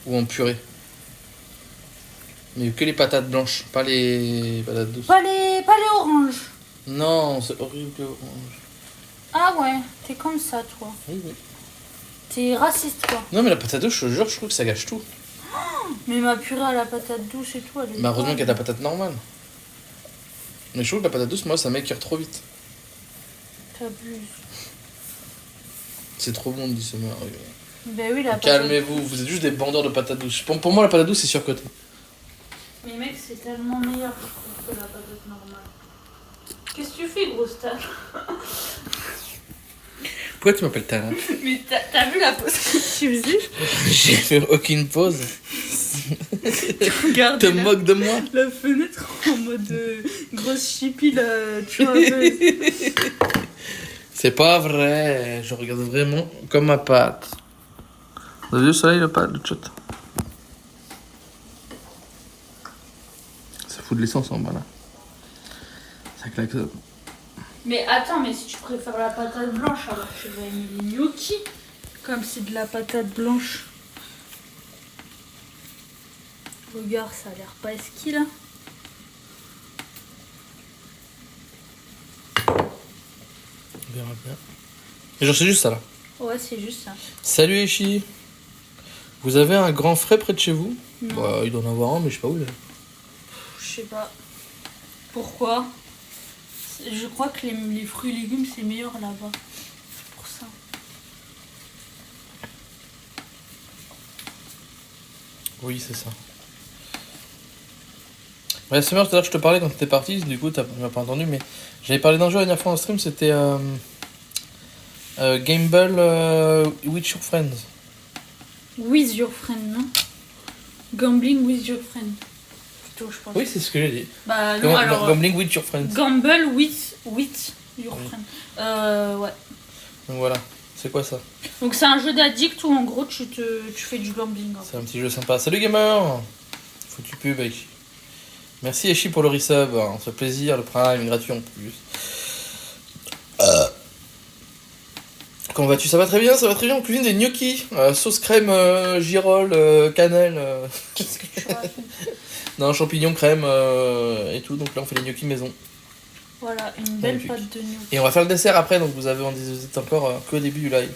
Ou en purée. Mais que les patates blanches, pas les patates douces. Pas les oranges. Non, c'est horrible les oranges. Ah ouais, t'es comme ça, toi. Oui, oui. T'es raciste, toi. Non, mais la patate douce, je te jure, je trouve que ça gâche tout. Mais ma purée à la patate douce et tout, elle est Bah, heureusement qu'il y a de la bonne. patate normale. Mais je trouve que la patate douce, moi, ça m'écœure trop vite. T'abuses. C'est trop bon, dit ce mec. Ben oui, la patate. Calmez-vous, vous êtes juste des bandeurs de patate douce. Pour moi, la patate douce, c'est surcoté. Mais mec, c'est tellement meilleur, je trouve, que la patate normale. Qu'est-ce que tu fais, grosse tâche? Pourquoi tu m'appelles Tara? Mais t'as vu la pause que tu faisais? J'ai fait aucune pause. Regarde. Tu te moques de moi? La fenêtre en mode grosse chipie, là, tu vois. Un peu. C'est pas vrai, je regarde vraiment comme ma pâte. Vous avez vu le soleil, le chat? Ça fout de l'essence en bas là. Ça claque ça. Mais attends, mais si tu préfères la patate blanche, alors tu vas aimer les gnocchis. Comme c'est de la patate blanche. Regarde, ça a l'air pas esquis là. On verra bien. Et genre, c'est juste ça là. Ouais, c'est juste ça. Salut Echi. Vous avez un grand frais près de chez vous? Non. Bah, il doit en avoir un, mais je sais pas où il est. Je sais pas. Pourquoi? Je crois que les fruits et légumes, c'est meilleur là-bas. C'est pour ça. Oui, c'est ça. Ouais, c'est marrant, tout à l'heure je te parlais quand t'étais parti, du coup tu m'as pas entendu, mais j'avais parlé d'un jeu la dernière fois en stream, c'était Gamble with your friends. With your friend, non? Gambling with your friend. Plutôt, je pense. Oui, c'est ce que j'ai dit. Bah non, alors... Gambling with your friends. Gamble with your Oui. friend. Ouais. Donc voilà, c'est quoi ça? Donc c'est un jeu d'addict où en gros tu fais du gambling. En fait. C'est un petit jeu sympa. Salut gamer. Foutu pub Echi. Merci Echi pour le resub, hein. Ça fait plaisir, le prime, gratuit en plus. Comment vas-tu? Ça va très bien, ça va très bien. On cuisine des gnocchis, sauce crème, girole, cannelle. Qu'est-ce que tu racontes? Non, champignons, crème et tout. Donc là on fait les gnocchis maison. Voilà, une belle Magnifique. pâte de gnocchi. Et on va faire le dessert après, donc vous êtes encore qu'au début du live.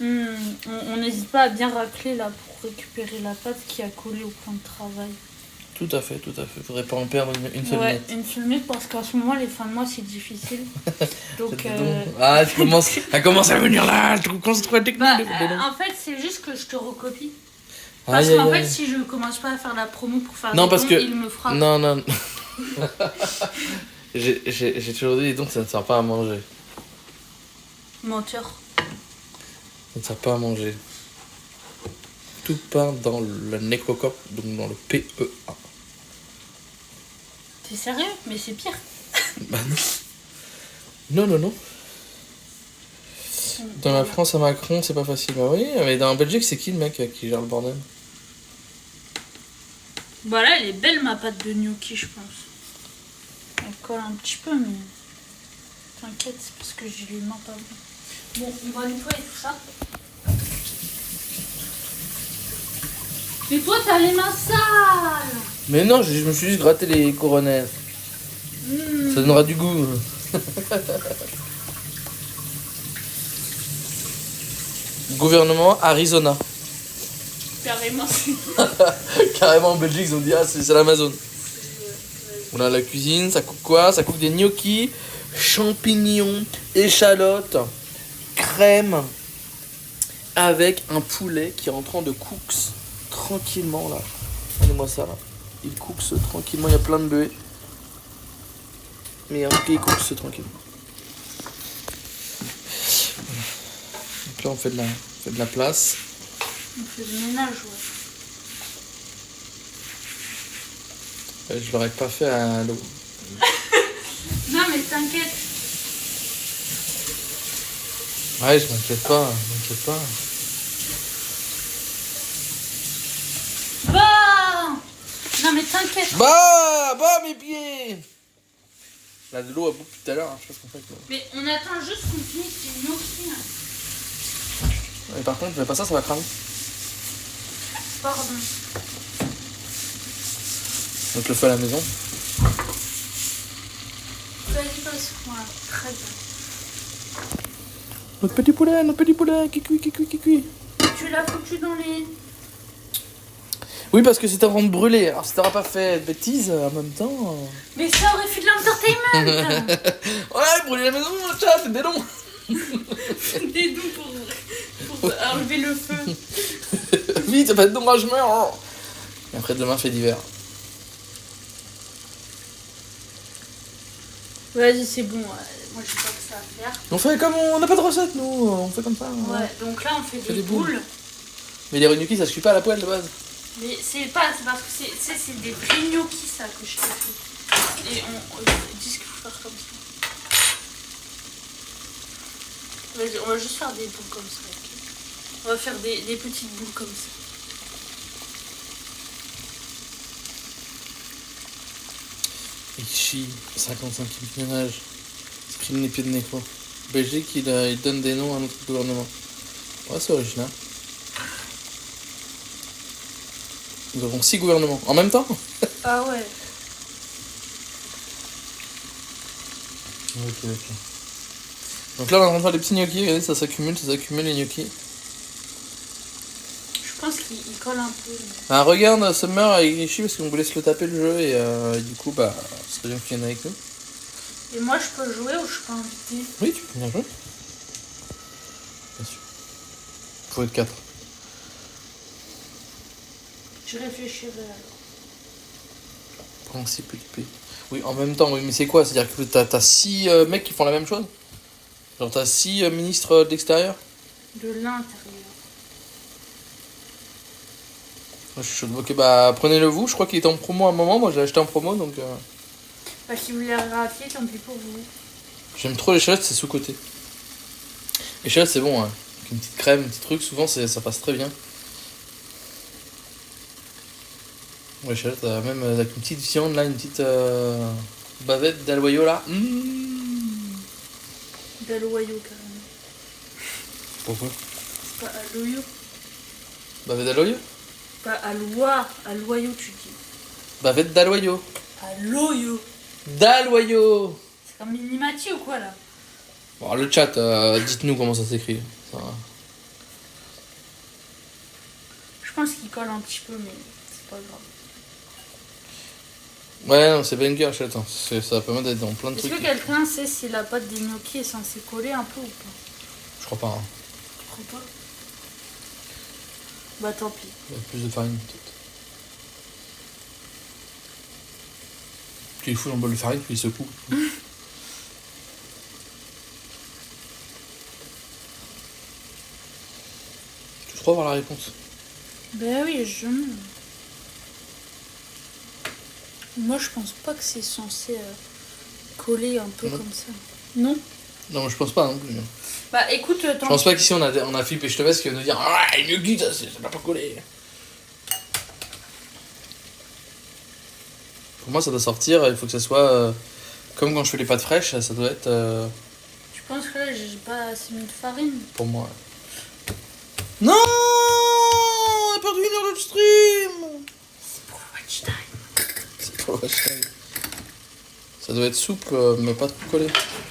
On n'hésite pas à bien racler là pour récupérer la pâte qui a collé au plan de travail. Tout à fait. Faudrait pas en perdre une seule Ouais, miette. une seule minute parce qu'en ce moment les fins de mois c'est difficile. Donc C'est dedans. Ah, elle commence à venir là, je trouve qu'on se trouve technique. bah, en fait c'est juste que je te recopie. Parce Aïe, qu'en aïe, fait aïe. si je commence pas à faire la promo pour faire Non, des parce dons, que- il me frappe. Non. J'ai toujours dit, donc ça ne sert pas à manger. Menteur. Ça ne sert pas à manger. Tout part dans le nécrocoque, donc dans le PEA. T'es sérieux? Mais c'est pire. Bah non. Non. Dans la France à Macron, c'est pas facile. Bah oui, mais dans la Belgique, c'est qui le mec qui gère le bordel? Voilà, elle est belle ma pâte de gnocchi, je pense. Elle colle un petit peu, mais t'inquiète, c'est parce que j'ai les mains pas bonnes. Bon, on va nettoyer tout ça. Mais toi, t'as les mains sales. Mais non, je me suis juste gratté les couronnettes. Ça donnera du goût. Gouvernement Arizona. Carrément. Carrément en Belgique, ils ont dit ah c'est l'Amazon. Voilà la cuisine, ça cook quoi? Ça cook des gnocchis, champignons, échalotes, crème, avec un poulet qui est en train de cooks tranquillement là. Regardez-moi ça là. Il cooks tranquillement, il y a plein de bœufs. Mais il cooks tranquillement. Donc là on fait de la place. On fait le ménage, ouais. Je l'aurais pas fait à l'eau. Non, mais t'inquiète. Ouais, je m'inquiète pas. Bah non, mais t'inquiète. Bah, mes pieds! Là, de l'eau à bout depuis tout à l'heure, je sais pas ce qu'on fait. Mais on attend juste qu'on finisse les gnocchis. Mais par contre, fais pas ça va cramer. Pardon. Donc le feu à la maison. Vas-y, passe-moi. Très bien. Notre petit poulet, qui cuit. Tu l'as foutu dans les... Oui, parce que c'était en train de brûler. Alors, si t'auras pas fait de bêtises en même temps. Mais ça aurait fait de l'entertainment. Ouais, brûler la maison, chat, c'est des longs. Des doux pour enlever le feu. Vite, ça va être dommage, je meurs. Et après, demain, fait d'hiver. Vas-y, c'est bon. Moi, j'ai pas que ça à faire. On fait comme on n'a pas de recette, nous. On fait comme ça. Ouais, donc là, on fait des boules. Mais les gnocchis, ça se cuit pas à la poêle de base. Mais c'est parce que c'est des vrais gnocchis, ça, que je t'ai fait. Et on dit ce qu'il faut faire comme ça. Vas-y, on va juste faire des boules comme ça. Okay. On va faire des petites boules comme ça. Ici, 55 ménage. Sprime les pieds de Neko. Belgique, il donne des noms à notre gouvernement. Ouais, c'est original. Nous avons 6 gouvernements. En même temps? Ah ouais. Ok. Donc là, on est en train de faire des petits gnocchis. Regardez, ça s'accumule les gnocchis. Je pense qu'il colle un peu. Mais... Ah, regarde, Summer avec Rishi parce qu'on voulait se le taper le jeu et du coup, bah, ce serait bien qu'il vienne avec nous. Et moi, je peux jouer ou je peux inviter? Oui, tu peux bien jouer. Bien sûr. Faut être 4. Je réfléchirai alors. Principe du pays. Oui, en même temps, oui, mais c'est quoi? C'est-à-dire que t'as 6 mecs qui font la même chose? Genre t'as 6 ministres de l'extérieur? De l'intérieur. Moi je suis chaud. Ok, bah prenez-le vous, je crois qu'il était en promo à un moment, moi j'ai acheté en promo donc. Bah, si vous voulez rater, tant pis pour vous. J'aime trop les chalotes, c'est sous-côté. Les chalotes c'est bon, hein. Avec une petite crème, un petit truc, souvent ça passe très bien. Ouais, chalotte, même avec une petite viande là, une petite bavette d'aloyau là. D'aloyau carrément. Pourquoi? C'est pas aloyau. Bavette d'aloyau? Pas aloyau tu dis. Bavette d'aloyau. Aloyau. D'aloyau. C'est comme Minimati ou quoi là? Bon, le chat, dites-nous comment ça s'écrit. Ça... Je pense qu'il colle un petit peu, mais c'est pas grave. Ouais, non, c'est banger, chat. Hein. Ça permet d'être dans plein de Est-ce trucs. que quelqu'un sait si la pâte des gnocchis est censée coller un peu ou pas? Je crois pas. Hein. Tu crois pas? Bah tant pis. Il y a plus de farine peut-être. Tu les fous dans le bol de farine, puis ils secouent. Tu crois avoir la réponse? Ben oui, Moi je pense pas que c'est censé coller un peu comme ça. Non? Non, moi je pense pas non plus. Bah écoute, Je pense pas qu'ici on a Philippe et je te laisse qui va nous dire ah, une guide, ça va pas coller. Pour moi, ça doit sortir, il faut que ça soit comme quand je fais les pâtes fraîches, ça doit être Tu penses que là j'ai pas assez mis de farine? pour moi. Non, on n'a pas regarde 1 heure de stream. C'est pour le watch time. C'est pour le watch time. Ça doit être souple, mais pas trop collé.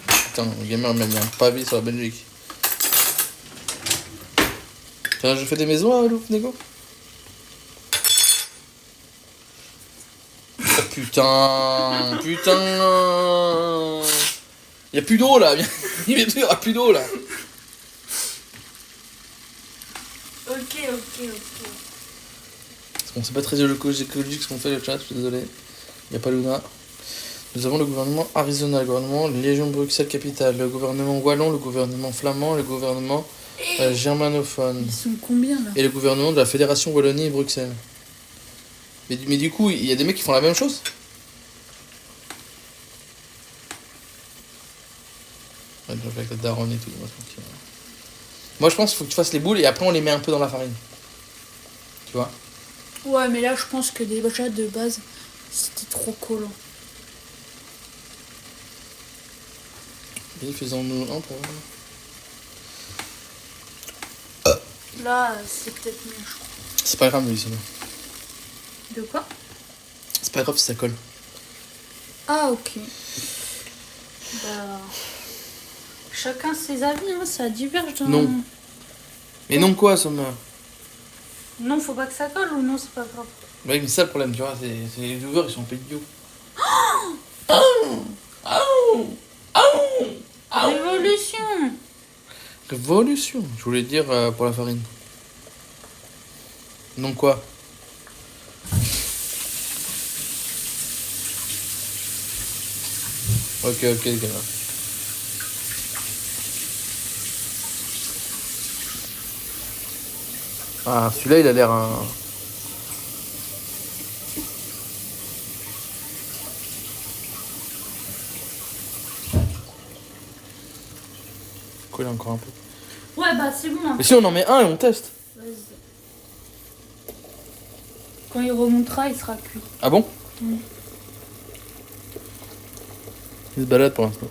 Putain, le gamer m'a mis un pavé sur la Belgique. Tiens, je fais des maisons à Louf, Nego. Oh putain, putain. Il y a plus d'eau là. Il y aura plus d'eau là. Ok. Bon, c'est pas très écologique ce qu'on fait le chat, je suis désolé. Il n'y a pas Luna. Nous avons le gouvernement Arizona, le gouvernement Légion Bruxelles Capitale, le gouvernement Wallon, le gouvernement Flamand, le gouvernement germanophone. Ils sont combien là? Et le gouvernement de la Fédération Wallonie et Bruxelles. Mais du coup, il y a des mecs qui font la même chose? Ouais, je vais avec la daronne et tout, moi, tranquille. Moi je pense qu'il faut que tu fasses les boules et après on les met un peu dans la farine. Tu vois? Ouais, mais là je pense que déjà de base c'était trop collant. Et faisons-nous un pour Là c'est peut-être mieux, je crois. C'est pas grave, mais c'est bon. De quoi? C'est pas grave si ça colle. Ah, ok. Bah. Chacun ses avis, hein, ça diverge. Non. Mais non quoi, Sommer? Non, faut pas que ça colle ou non, c'est pas grave. Ouais, mais c'est ça le problème, tu vois, c'est les viewers, ils sont un peu idiots. Révolution! Révolution, je voulais dire pour la farine. Non quoi? Ok, gamin. Ah, celui-là, il a l'air un... Coller encore un peu. Ouais, bah c'est bon. Mais si on en met un et on teste. Vas-y. Quand il remontera, il sera cuit. Ah bon? Mm. Il se balade pour l'instant.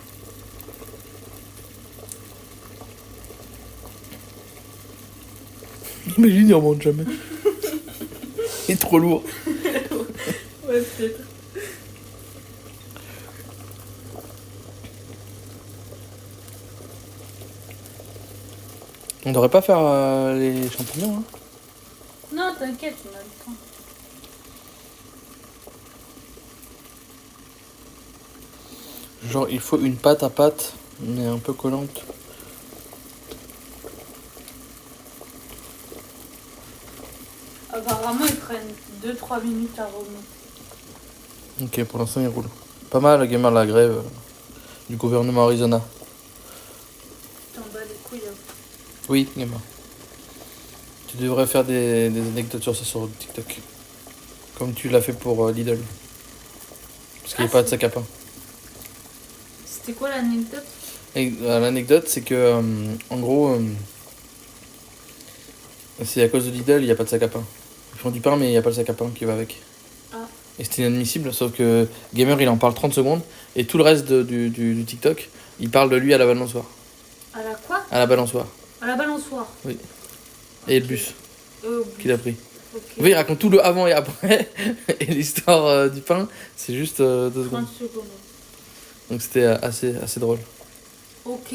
Imagine, il remonte jamais. Il est trop lourd. Ouais, peut-être. On devrait pas faire les champignons, hein? Non, t'inquiète, on a le temps. Genre, il faut une pâte à pâte, mais un peu collante. Apparemment, ils prennent 2-3 minutes à remonter. Ok, pour l'instant, il roule. Pas mal, le gamer, la grève du gouvernement Arizona. T'en bats les couilles. Hein. Oui, gamer. Tu devrais faire des anecdotes sur ça sur TikTok. Comme tu l'as fait pour Lidl. Parce qu'il n'y a pas de sac à pain. C'était quoi l'anecdote? Et, l'anecdote, c'est que, en gros, c'est à cause de Lidl, il n'y a pas de sac à pain. Ils font du pain, mais il n'y a pas le sac à pain qui va avec. Ah. Et c'était inadmissible, sauf que Gamer, il en parle 30 secondes, et tout le reste du TikTok, il parle de lui à la balançoire. À la quoi? À la balançoire. À la balançoire. Oui. Et le bus Oui. qu'il a pris. Ok. Oui, il raconte tout le avant et après, et l'histoire du pain, c'est juste 2 secondes. 30 secondes. Donc c'était assez drôle. Ok.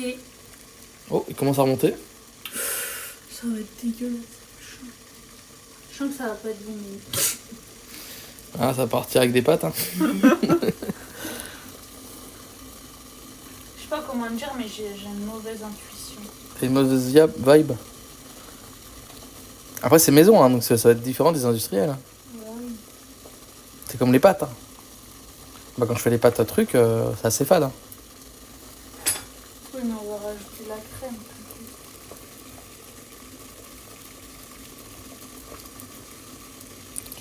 Oh, il commence à remonter. Ça va être dégueulasse. Je sens que ça va pas être bon. Mais... Ah, ça va partir avec des pâtes, hein. Je sais pas comment dire, mais j'ai une mauvaise intuition. C'est une mauvaise vibe. Après, c'est maison, hein, donc ça va être différent des industriels. Hein. Ouais. C'est comme les pâtes. Hein. Bah, quand je fais les pâtes à truc, c'est assez fade. Hein. Oui, mais on va rajouter de la crème.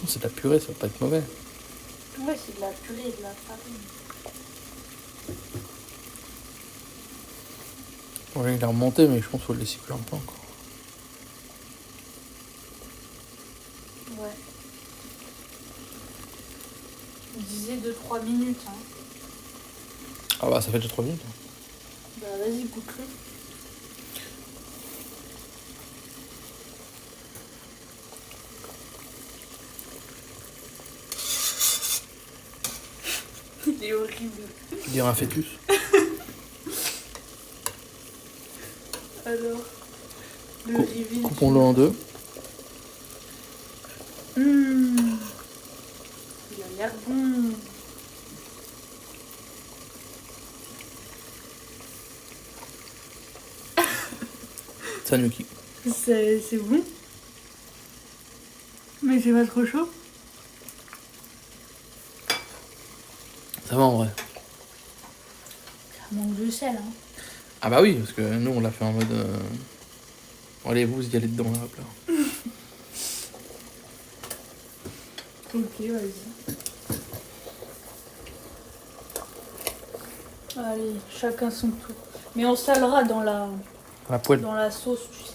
C'est de la purée, ça va pas être mauvais. Ouais, c'est de la purée et de la farine. Ouais, il est remonté, mais je pense qu'il faut le laisser cuire un peu encore. Ouais. Je disais 2-3 minutes. Hein. Ah bah, ça fait déjà 3 minutes. Bah, vas-y, goûte-le. C'est horrible. Tu dirais un fœtus. Alors, le reveal. Coupons-le en deux. Il a l'air bon. C'est un gnocchi. C'est bon. Mais c'est pas trop chaud. Ça va en vrai. Ça manque de sel, hein. Ah bah oui, parce que nous on l'a fait en mode... Bon, allez, vous y allez dedans là, hop là. Ok, vas-y. Allez, chacun son tour. Mais on salera dans la poêle. dans la sauce, tu sais.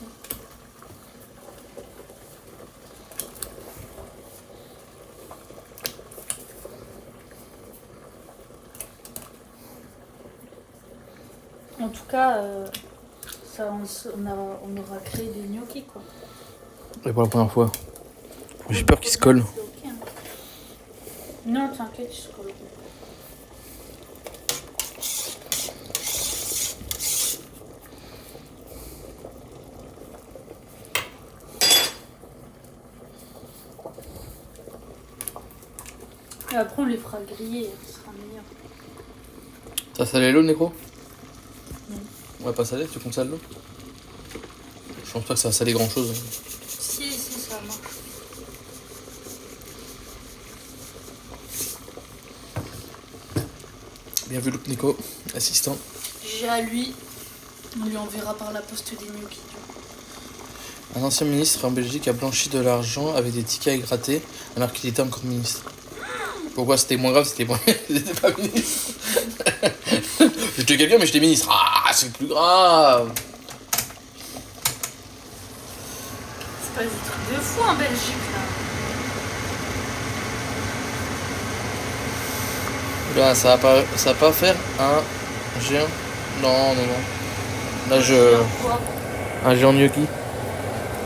En tout cas, ça, on aura créé des gnocchis, quoi. Et pour la première fois. J'ai peur qu'il se colle. C'est ok, hein. Non, t'inquiète, il se colle. Et après, on les fera griller, ce sera meilleur. T'as salé l'eau, Nécro? Non. Ouais, pas salé, tu comptes ça l'eau? Je pense pas que ça va saler grand chose. Si, ça marche. Bien vu, Luc Nico, assistant. J'ai à lui. On lui enverra par la poste des gnocchis. Un ancien ministre en Belgique a blanchi de l'argent avec des tickets à gratter alors qu'il était encore ministre. Pourquoi c'était moins grave, c'était pas ministre. J'étais quelqu'un mais j'étais ministre. Ah, c'est plus grave. C'est pas des trucs de fou en Belgique, là. Là, ça va pas faire un géant. Non. Là, un géant gnocchi.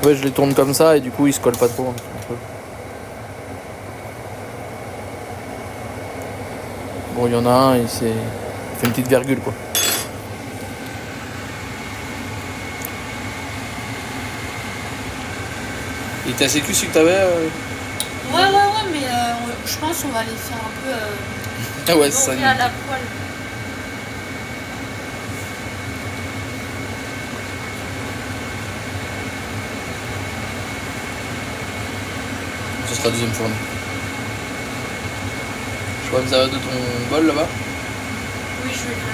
Ouais, je les tourne comme ça et du coup, ils se collent pas trop. Bon, il y en a un, il fait une petite virgule, quoi. Il était assez cuit celui que t'avais Ouais, mais je pense qu'on va les faire un peu Ah ouais, ça. dorer à la poêle. Ce sera la deuxième fournée. Je vois ça de ton bol là-bas. Oui, je vais le laver.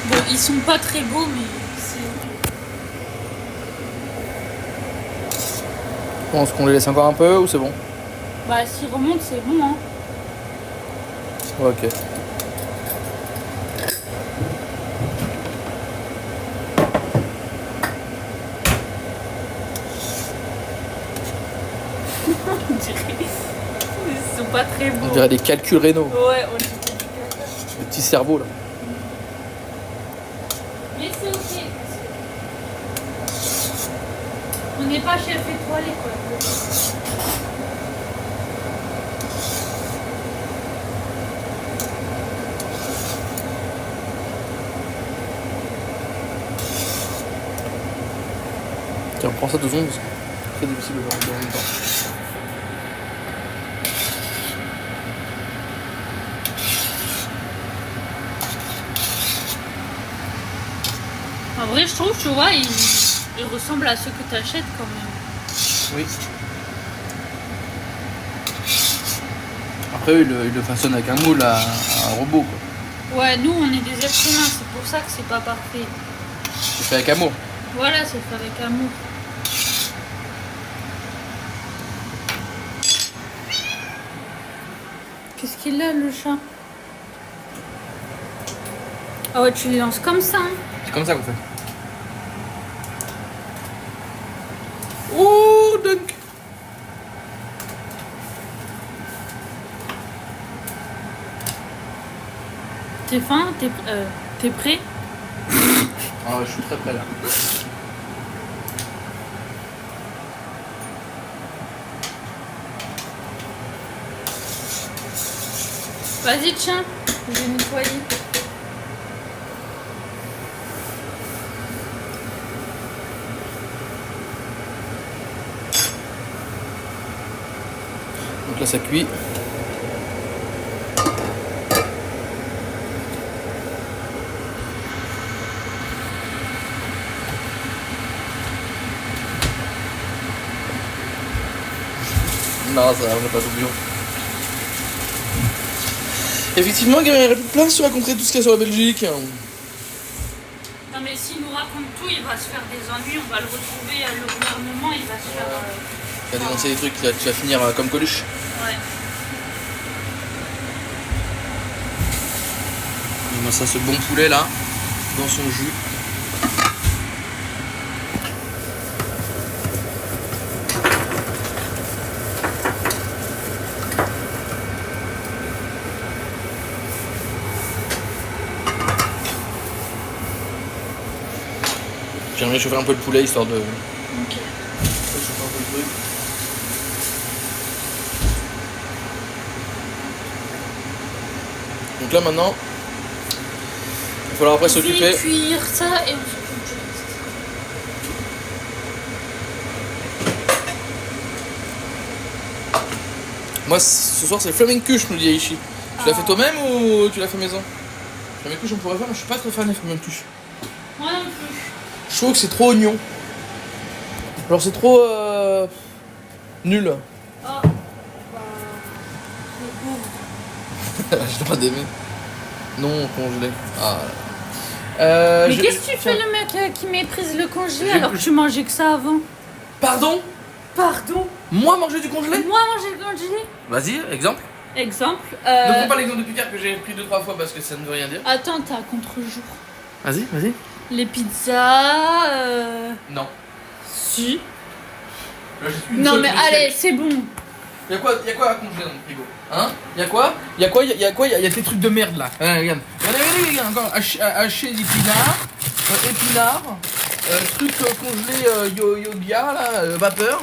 Bon, ils sont pas très beaux, mais c'est ok. Bon, est-ce qu'on les laisse encore un peu ou c'est bon? Bah, s'ils remontent, c'est bon, hein. Ok. On dirait. Ils sont pas très beaux. On dirait des calculs rénaux. Ouais, on dirait. Le petit cerveau là. Mais c'est ok. On n'est pas chef étoilé, quoi. Tiens, prends ça 2 secondes parce que c'est très difficile de voir en même temps. En vrai, je trouve, tu vois, ils ressemblent à ceux que tu achètes quand même. Oui. Après, eux, ils le façonnent avec un moule à un robot, quoi. Ouais, nous, on est des êtres humains, c'est pour ça que c'est pas parfait. C'est fait avec amour. Voilà, c'est fait avec amour. Qu'est-ce qu'il a, le chat? Ah ouais, tu les lances comme ça. Hein. C'est comme ça qu'on fait. Oh, dunk. T'es faim? T'es prêt? Ah, je suis très prêt là. Vas-y, tiens. Je vais nettoyer. Donc là, ça cuit. Non, ça va pas tout bio. Effectivement, il y aurait plein de choses à raconter tout ce qu'il y a sur la Belgique. Non mais s'il nous raconte tout, il va se faire des ennuis, on va le retrouver à le gouvernement, il va se faire... Il va dénoncer des trucs, tu vas finir comme Coluche. Ouais. Moi ça, ce bon poulet là, dans son jus. J'aimerais chauffer un peu le poulet histoire de... Ok. Chauffer un peu le truc. Donc là maintenant, il va falloir après s'occuper. Cuire ça et on s'occupe du reste. Moi ce soir c'est flamencuche, nous dit Aishi. Tu l'as fait toi-même ou tu l'as fait maison? Flamencuche on pourrait faire, mais je suis pas trop fan des flamencuche. Moi non plus. Je trouve que c'est trop oignon. Genre c'est trop nul. Oh, bah, le pauvre. J'ai le droit d'aimer. Non, congelé. Ah. Mais qu'est-ce que tu fais, le mec qui méprise le congelé alors que tu mangeais que ça avant? Pardon? Pardon? Moi manger du congelé? Moi manger le congelé? Vas-y, exemple. Exemple. Ne prends pas l'exemple de Picard que j'ai pris 2-3 fois parce que ça ne veut rien dire. Attends, t'as contre-jour. Vas-y, vas-y. Les pizzas. Non. Si. Là, j'ai une Non seule mais de allez, siècle. c'est bon. Y'a quoi à congeler dans le frigo? Hein? Y'a des trucs de merde là. Regarde. Regardez, encore haché d'épinards, épinards, trucs congelés yoga là, vapeur.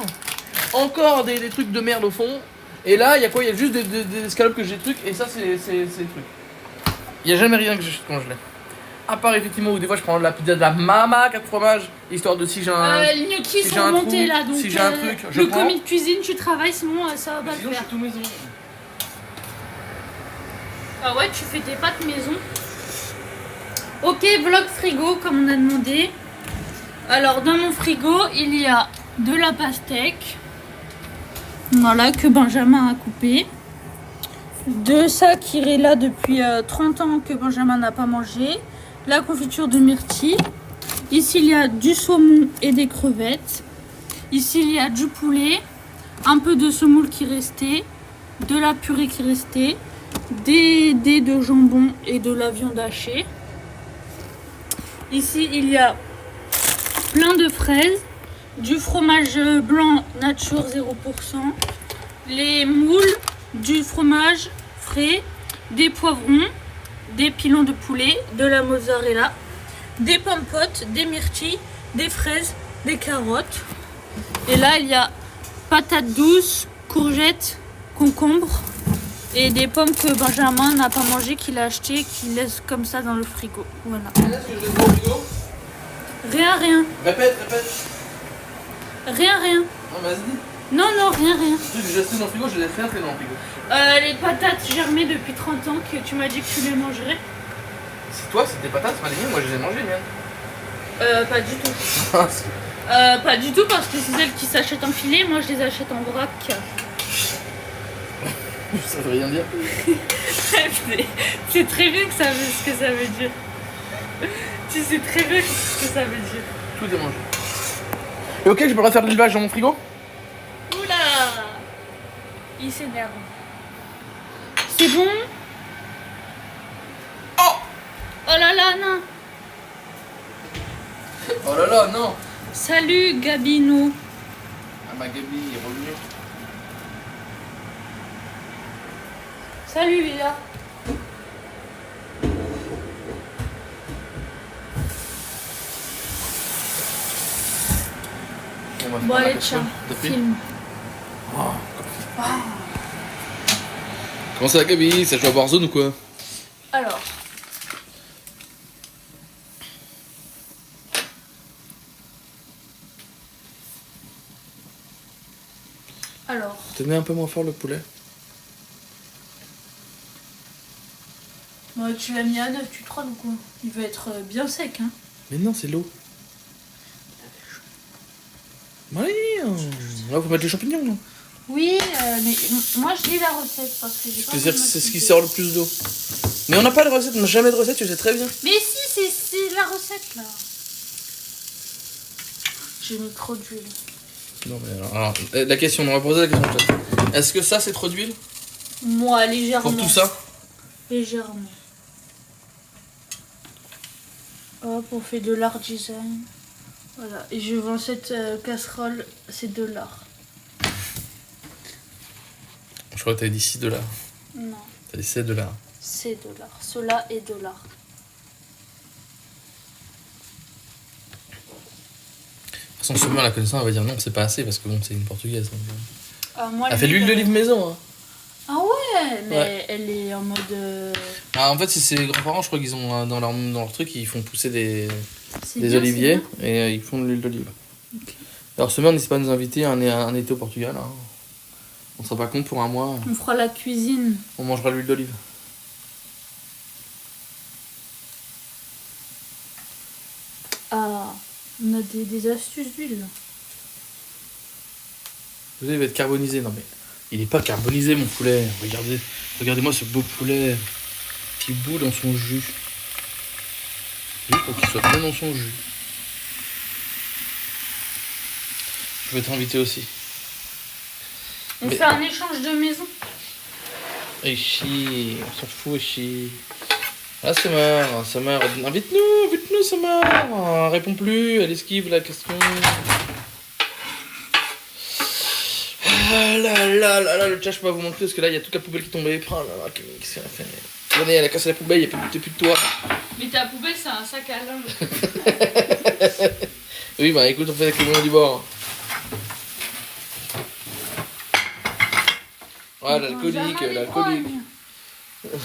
Encore des trucs de merde au fond. Et là, y'a quoi? Y'a juste des escalopes que j'ai trucs et ça c'est des trucs. Y'a jamais rien que j'ai congelé. À part effectivement où des fois je prends la pizza de la mama 4 fromages, histoire de si j'ai un... Les gnocchis si j'ai sont un montés trou, là, donc si j'ai un truc, je le prends. commis de cuisine, tu travailles, sinon ça va pas Sinon le je faire. suis tout maison. Ah ouais, tu fais tes pâtes maison. Ok, vlog frigo comme on a demandé. Alors dans mon frigo, il y a de la pastèque. Voilà, que Benjamin a coupé. De ça qui est là depuis 30 ans que Benjamin n'a pas mangé. La confiture de myrtille. Ici, il y a du saumon et des crevettes. Ici, il y a du poulet, un peu de semoule qui restait, de la purée qui restait, des dés de jambon et de la viande hachée. Ici, il y a plein de fraises, du fromage blanc nature 0%, les moules, du fromage frais, des poivrons, des pilons de poulet, de la mozzarella, des pommes potes, des myrtilles, des fraises, des carottes. Et là, il y a patates douces, courgettes, concombres et des pommes que Benjamin n'a pas mangé, qu'il a acheté, qu'il laisse comme ça dans le frigo. Voilà. Est-ce que je laisse dans le frigo? Rien. Répète. Rien. Non, vas-y. Non, rien. Tu sais que j'ai laissé dans le frigo, je laisse rien dans le frigo. Les patates germées depuis 30 ans que tu m'as dit que tu les mangerais. C'est toi, c'est tes patates, c'est pas les miennes, moi je les ai mangées, les miennes. Pas du tout. Pas du tout parce que c'est celles qui s'achètent en filet, moi je les achète en vrac. Ça veut rien dire. C'est très bien que ça veut ce que ça veut dire. Tu sais très bien ce que ça veut dire. Tout est mangé. Et ok, je peux refaire de l'élevage dans mon frigo? Oula! Il s'énerve. C'est bon? Oh là là, non. Oh là là, non. Salut Gabino. Ah, ma Gabi est revenue. Salut Lila. Bon allez, tiens, film. Comment ça va Gabi? Ça joue à Warzone ou quoi? Alors. Tenez un peu moins fort le poulet. Bon, tu l'as mis à 9, tu trolles ou quoi? Il va être bien sec, hein. Mais non, c'est l'eau. Oui, là faut mettre les champignons. Là. Oui, mais moi je lis la recette parce que j'ai pas. C'est ce qui sort le plus d'eau. Mais on n'a pas de recette, on n'a jamais de recette, tu sais très bien. Mais si, c'est la recette là. J'ai mis trop d'huile. Non mais alors, la question, on va poser la question peut-être. Est-ce que ça c'est trop d'huile? Moi, légèrement. Pour tout ça? Légèrement. Hop, on fait de l'art design. Voilà, et je vends cette casserole, c'est de l'art. Je crois que t'avais dit 6 $. Non. T'as dit 7 $. C'est de l'art. Cela est de l'art. De toute façon, Summer la connaissant, elle va dire non, c'est pas assez parce que bon, c'est une portugaise. Donc... Ah, moi, elle fait de l'huile d'olive maison. Hein. Ah ouais, mais ouais. Elle est en mode... Ah, en fait, c'est ses grands-parents, je crois qu'ils ont dans leur truc, ils font pousser des bien, oliviers et ils font de l'huile d'olive. Okay. Alors, Summer n'hésite pas à nous inviter un été au Portugal. Hein. On sera pas compte pour un mois. On fera la cuisine. On mangera l'huile d'olive. Ah, on a des astuces d'huile. Vous allez être carbonisé. Non mais, il est pas carbonisé mon poulet. Regardez-moi ce beau poulet qui bout dans son jus. Juste pour qu'il soit bien dans son jus. Je vais t'inviter aussi. On fait un échange de maison. Et chi, on s'en fout, chi. Ah, Summer, invite-nous, Summer. Elle répond plus, elle esquive la question. Ah là, le chat, je peux pas vous montrer parce que là, il y a toute la poubelle qui est tombée. Oh là là, qu'est-ce qu'elle a fait? Regardez, elle a cassé la poubelle, il n'y a plus de toit. Mais ta poubelle, c'est un sac à linge. Oui, bah écoute, on fait avec le moment du bord. Ah, l'alcoolique.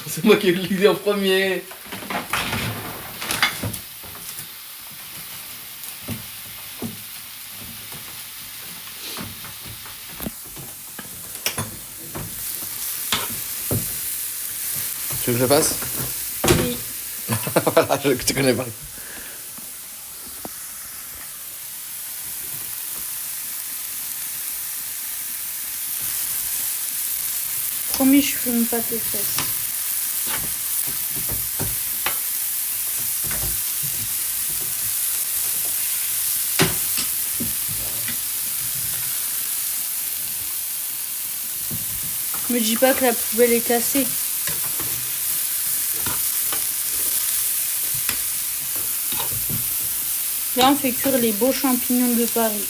C'est moi qui ai l'idée en premier. Tu veux que je fasse? Oui. Voilà, je te connais pas. Promis, je fume pas tes fesses. Me dis pas que la poubelle est cassée. Là, on fait cuire les beaux champignons de Paris.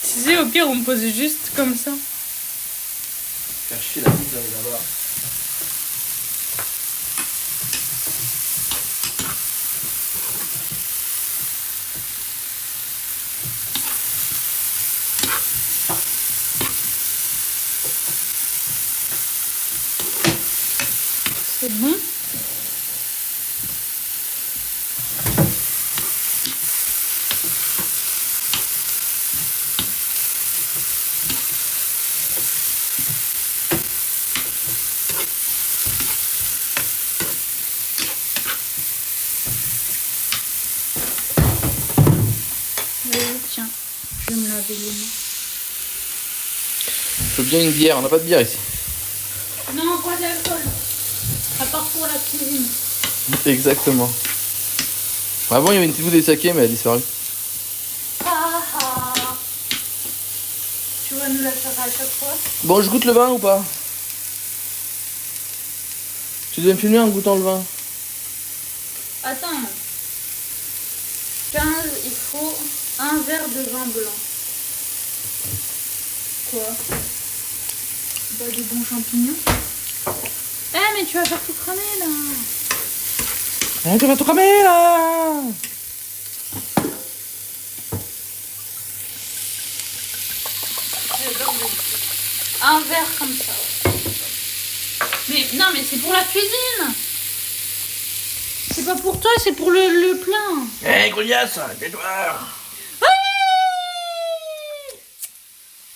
Tu sais, au pire, on pose juste comme ça. Faire chier la pizza là-bas. C'est bon. Tiens, je vais me laver les mains. Je veux bien une bière, on n'a pas de bière ici. Non, pas d'alcool. À part pour la cuisine. Exactement. Avant, il y avait une petite bout des sakés, mais elle a disparu. Ah ah. Tu vas nous la faire à chaque fois. Bon, je goûte le vin ou pas? Tu devais me filmer en goûtant le vin. Attends. 15, il faut un verre de vin blanc. Quoi? Bah, des bons champignons. Eh, mais tu vas faire tout cramer là. Eh, tu vas tout cramer là! Un verre comme ça. Mais non, mais c'est pour la cuisine. C'est pas pour toi, c'est pour le plein. Eh, Goliath, tais-toi!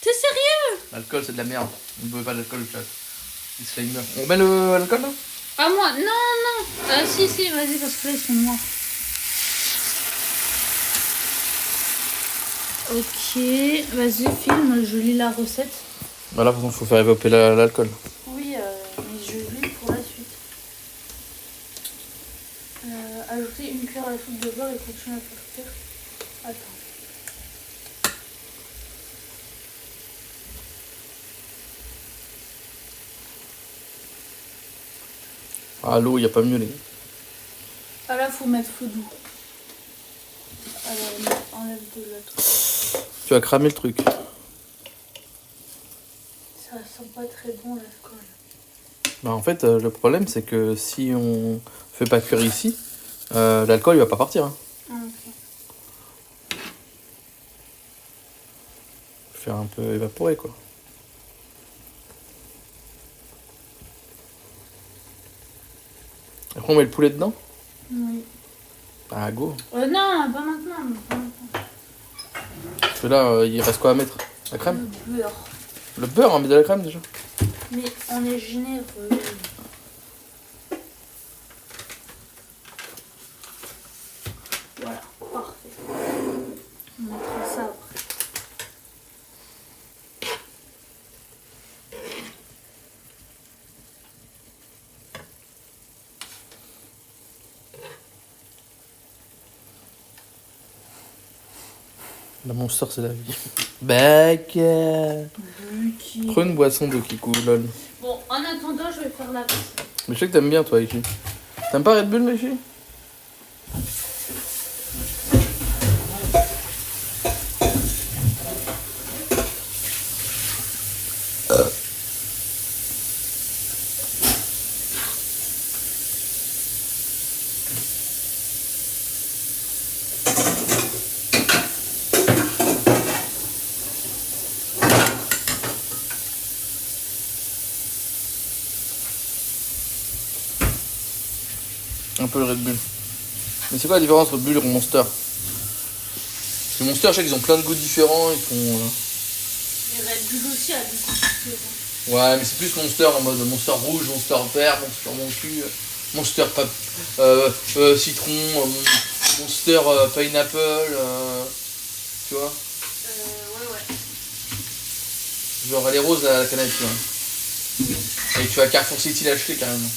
T'es sérieux? L'alcool, c'est de la merde. On ne veut pas d'alcool, le chat. Disclaimer. On met l'alcool là? Ah, moi? Non, non. Si, si, vas-y, parce que là, ils sont noirs. Ok, vas-y, filme, je lis la recette. Voilà, il faut faire évaporer l'alcool. Oui, mais je lis pour la suite. Ajouter une cuillère à soupe de beurre et continuer à faire cuire. Attends. Ah, l'eau, il n'y a pas mieux, les gars. Ah là, faut mettre feu doux. Alors, enlève de l'autre. Tu vas cramer le truc. Ça sent pas très bon l'alcool. Bah, en fait, le problème, c'est que si on fait pas cuire ici, l'alcool, il va pas partir. Hein. Ah, ok. Faire un peu évaporer, quoi. Après, on met le poulet dedans? Oui. Ah, go. Non, pas maintenant. Pas maintenant. Parce que là, il reste quoi à mettre? La crème? Le beurre. Le beurre, on met de la crème déjà. Mais on est généreux. Voilà, parfait. On mettra ça après. La Monster, c'est la vie. Bec. Prends une boisson d'eau qui coule. Bon, en attendant, je vais faire la recette. Mais je sais que t'aimes bien, toi, Ichi. T'aimes pas Red Bull, Ichi? Un peu le Red Bull. Mais c'est quoi la différence entre Bull et Monster? Les Monster, je sais qu'ils ont plein de goûts différents. Ils font. Les Red Bull aussi a du goût. Ouais, mais c'est plus Monster en mode Monster rouge, Monster vert, Monster mon cul, Monster citron, Monster pineapple, tu vois. Ouais. Genre les roses à la canette, tu vois. Et tu vas à Carrefour City l'acheter carrément.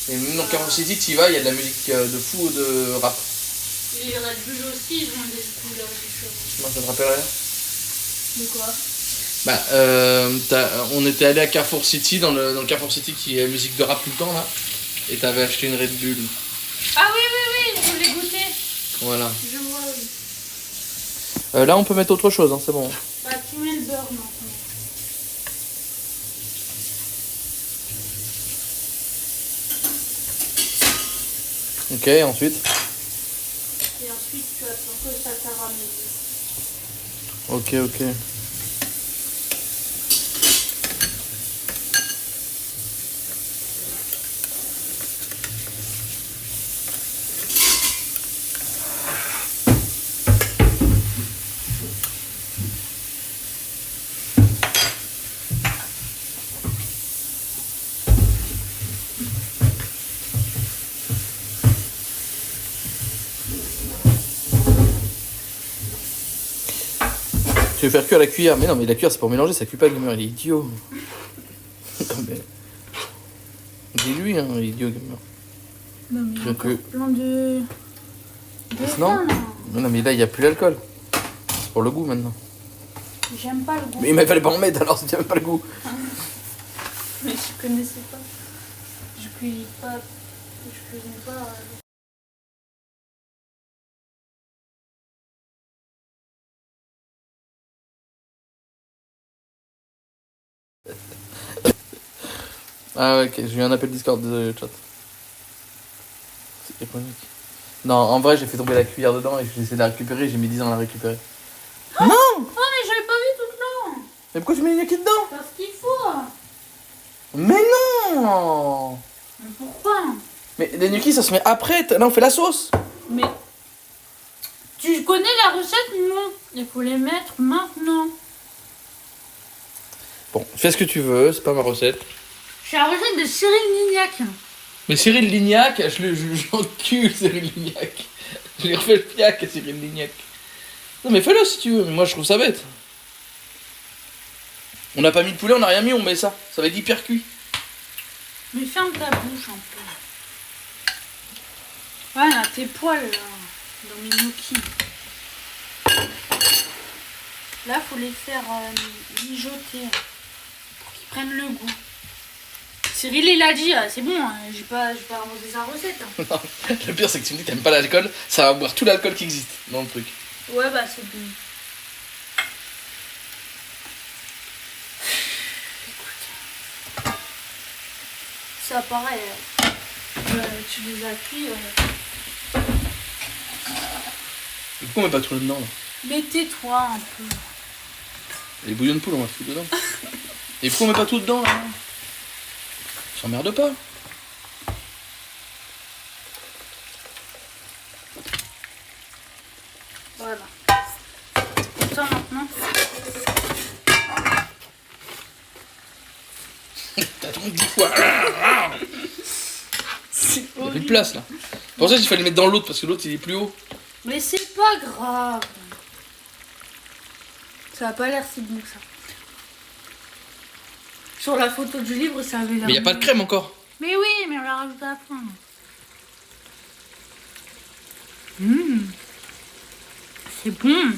Et même dans Carrefour City, tu y vas, il y a de la musique de fou de rap. Les Red Bull aussi, ils ont des couleurs différentes. Moi, ça te rappelle rien? De quoi? Bah, on était allé à Carrefour City, dans le Carrefour City qui est musique de rap tout le temps là, et t'avais acheté une Red Bull. Ah oui, je l'ai goûté. Voilà. Je vois, oui. Là, on peut mettre autre chose, hein, c'est bon. Bah, tu mets le beurre maintenant. Ok, ensuite. Et ensuite, tu attends que ça caramérise. Ok. Tu veux faire cuire la cuillère? Mais non, mais la cuillère c'est pour mélanger, ça cuit pas Gamer, il est idiot. Mais... Dis-lui, hein, il est idiot Gamer. Non, mais il y a Donc, encore plein de Non. fin, là. Non, mais là, il n'y a plus l'alcool. C'est pour le goût maintenant. J'aime pas le goût. Mais il fallait pas en mettre alors si tu n'aimes pas le goût. Mais je connaissais pas. Je cuisine pas. Je cuisine pas. Ah ouais, ok, j'ai eu un appel Discord, désolé le chat. C'est ironique. Non, en vrai, j'ai fait tomber la cuillère dedans et j'ai essayé de la récupérer, j'ai mis 10 ans à la récupérer. Non. Oh, mais j'avais pas vu tout le long. Mais pourquoi tu mets les gnocchis dedans? Parce qu'il faut. Mais non. Mais pourquoi? Mais les gnocchis, ça se met après, là on fait la sauce. Mais tu connais la recette? Non. Il faut les mettre maintenant. Bon, fais ce que tu veux, c'est pas ma recette. C'est la recette de Cyril Lignac. Mais Cyril Lignac, je l'encule Cyril Lignac. Je lui refais le fiac à Cyril Lignac. Non mais fais-le si tu veux, mais moi je trouve ça bête. On n'a pas mis de poulet, on n'a rien mis, on met ça. Ça va être hyper cuit. Mais ferme ta bouche un peu. Voilà, tes poils là, dans mes gnocchis. Là, faut les faire mijoter pour qu'ils prennent le goût. Cyril, il a dit, c'est bon, j'ai pas inventé sa recette. Hein. Non, le pire c'est que tu me dis que t'aimes pas l'alcool, ça va boire tout l'alcool qui existe dans le truc. Ouais, bah c'est bon. Écoute. Ça pareil, tu les as cuits. Et pourquoi on met pas tout dedans là? Mais tais-toi un peu. Les bouillons de poule, on va tout dedans. Et pourquoi on met pas tout dedans là? S'emmerde pas. Voilà. Comme ça maintenant. T'as trop de fois. Il y a plus de place là. Pour ça qu'il fallait mettre dans l'autre parce que l'autre il est plus haut. Mais c'est pas grave. Ça a pas l'air si bon que ça. Sur la photo du livre, ça avait l'air. Mais il y a pas de crème encore. Mais oui, mais on l'a rajouté à la fin. Mmh. C'est bon.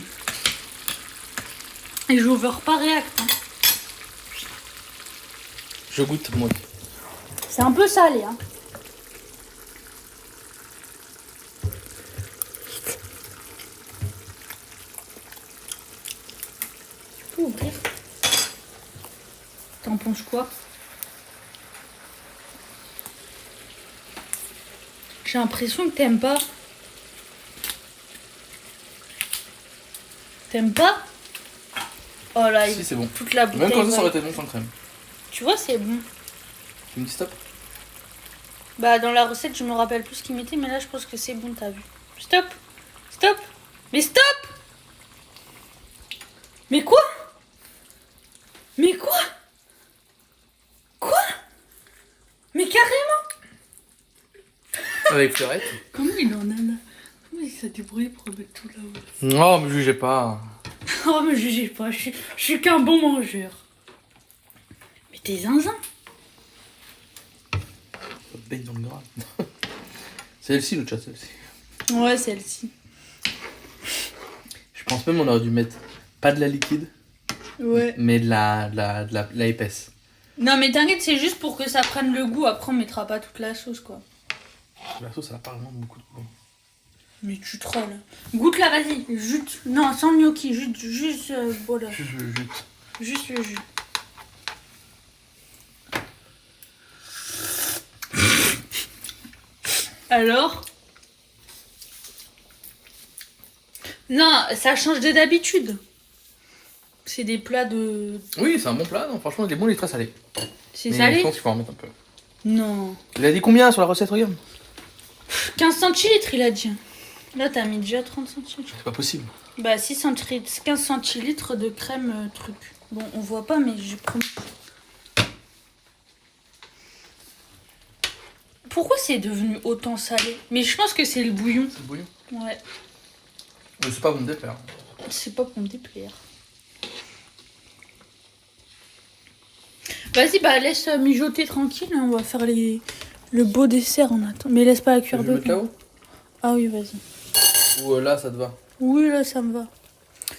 Et j'ouvre pas React. Hein. Je goûte moi. C'est un peu salé. Hein. Tu peux ouvrir. T'en penses quoi? J'ai l'impression que t'aimes pas. T'aimes pas? Oh là, Si, c'est bon. toute la bouteille. Même quand ça va- aurait été bon sans crème. Tu vois, c'est bon. Tu me dis stop? Bah, dans la recette, je me rappelle plus ce qu'il mettait, mais là, je pense que c'est bon, t'as vu. Stop! Stop! Mais stop! Mais quoi? Mais quoi? Quoi? Mais carrément! Avec fleurette. Comment il en a là? Comment il s'est débrouillé pour mettre tout là-haut? Non, me jugez pas. Oh, me jugez pas, je suis qu'un bon mangeur. Mais t'es zinzin. Ça te baigne dans le gras. C'est celle-ci le chat, celle-ci. Ouais, celle-ci. Je pense même on aurait dû mettre pas de la liquide, Ouais. mais de la épaisse. Non, mais t'inquiète, c'est juste pour que ça prenne le goût. Après, on mettra pas toute la sauce, quoi. La sauce, ça a pas vraiment beaucoup de goût. Mais tu trolles. Goûte là, vas-y. Jute. Non, sans gnocchi. Juste voilà. Juste le jus. Alors? Non, ça change de d'habitude. C'est des plats de... Oui, c'est un bon plat, non, franchement, il est bon, il est très salé. C'est Mais salé? je pense qu'il faut en mettre un peu. Non. Il a dit combien sur la recette, regarde? 15 centilitres, il a dit. Là, t'as mis déjà 30 centilitres. C'est pas possible. Bah, 6 centilitres, 15 centilitres de crème truc. Bon, on voit pas, mais j'ai pris. Pourquoi c'est devenu autant salé? Mais je pense que c'est le bouillon. C'est le bouillon. Ouais. Mais c'est pas bon de déplaire. C'est pas pour me déplaire. Vas-y, bah laisse mijoter tranquille. Hein, on va faire les Le beau dessert en attend. Mais laisse pas la Tu cuire veux le mettre dedans. là-haut? Ah oui, vas-y. Ou là, ça te va? Oui, là, ça me va.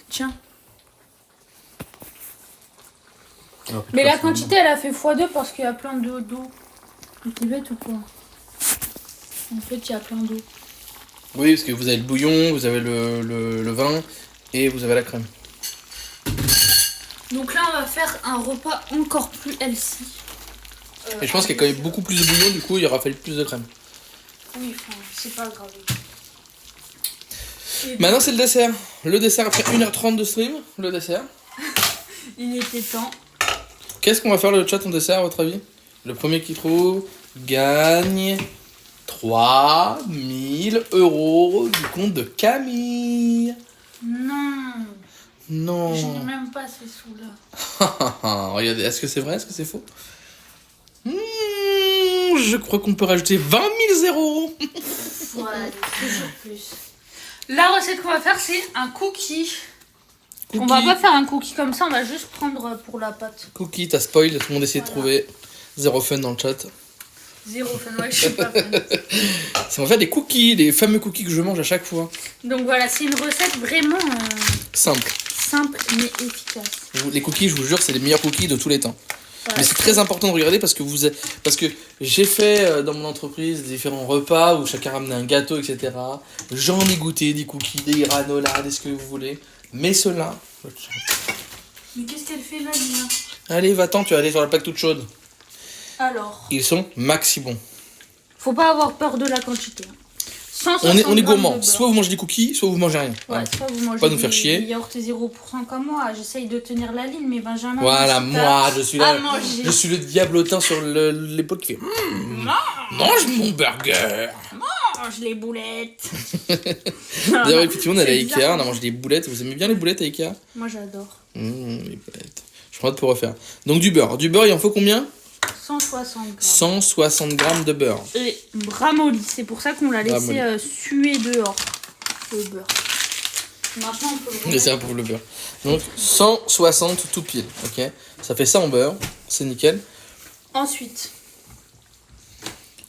Tiens. Alors, Mais la personne. quantité, elle a fait x2 parce qu'il y a plein d'eau. T'es bête ou quoi? En fait, il y a plein d'eau. Oui, parce que vous avez le bouillon, vous avez le vin et vous avez la crème. Donc là, on va faire un repas encore plus healthy. Et je pense qu'il y a quand même beaucoup plus de bouillon, du coup, il aura fallu plus de crème. Oui, enfin, c'est pas grave. Maintenant, c'est le dessert. Le dessert après 1h30 de stream, le dessert. Il était temps. Qu'est-ce qu'on va faire le chat en dessert, à votre avis? Le premier qui trouve gagne 3000 € du compte de Camille. Non, Non. je n'ai même pas ces sous-là. Regardez, est-ce que c'est vrai, est-ce que c'est faux? Je crois qu'on peut rajouter 20 000 €. Voilà, toujours plus. La recette qu'on va faire, c'est un cookie. On va pas faire un cookie comme ça, on va juste prendre pour la pâte. Cookie, t'as spoil, tout le monde essaie de Voilà. trouver. Zéro fun dans le chat. Zéro fun, ouais, je suis pas fan. On va faire des cookies, les fameux cookies que je mange à chaque fois. Donc voilà, c'est une recette vraiment Simple. simple mais efficace. Les cookies, je vous jure, c'est les meilleurs cookies de tous les temps. Voilà, Mais c'est très important de regarder parce que j'ai fait dans mon entreprise différents repas où chacun ramenait un gâteau, etc. J'en ai goûté des cookies, des granolas, des ce que vous voulez. Mais ceux-là... Mais qu'est-ce qu'elle fait là, Lina? Allez, va-t'en, tu vas aller sur la plaque toute chaude. Alors, Ils sont maxi bons. faut pas avoir peur de la quantité. 160 On est grammes gourmand. de beurre. Soit vous mangez des cookies, soit vous mangez rien. Ouais, soit vous mangez Pas nous faire chier. des yaourts 0% comme moi. J'essaye de tenir la ligne, mais Benjamin... Voilà, moi, je suis là. à manger. Je suis le diablotin sur l'épaule qui fait mange mon burger. Mange les boulettes. D'ailleurs, effectivement, on est allé à C'est Ikea, bizarre. on a mangé des boulettes. Vous aimez bien les boulettes à Ikea? Moi, j'adore. Les boulettes. Je prends hâte pour refaire. Donc, du beurre. Du beurre, il en faut combien? 160 grammes. 160 grammes de beurre. Et ramolli, c'est pour ça qu'on l'a laissé Ramolli. suer dehors, le beurre. Maintenant, on peut le C'est remettre. ça pour le beurre. Donc, 160 tout pile. Ok. Ça fait ça en beurre. C'est nickel. Ensuite,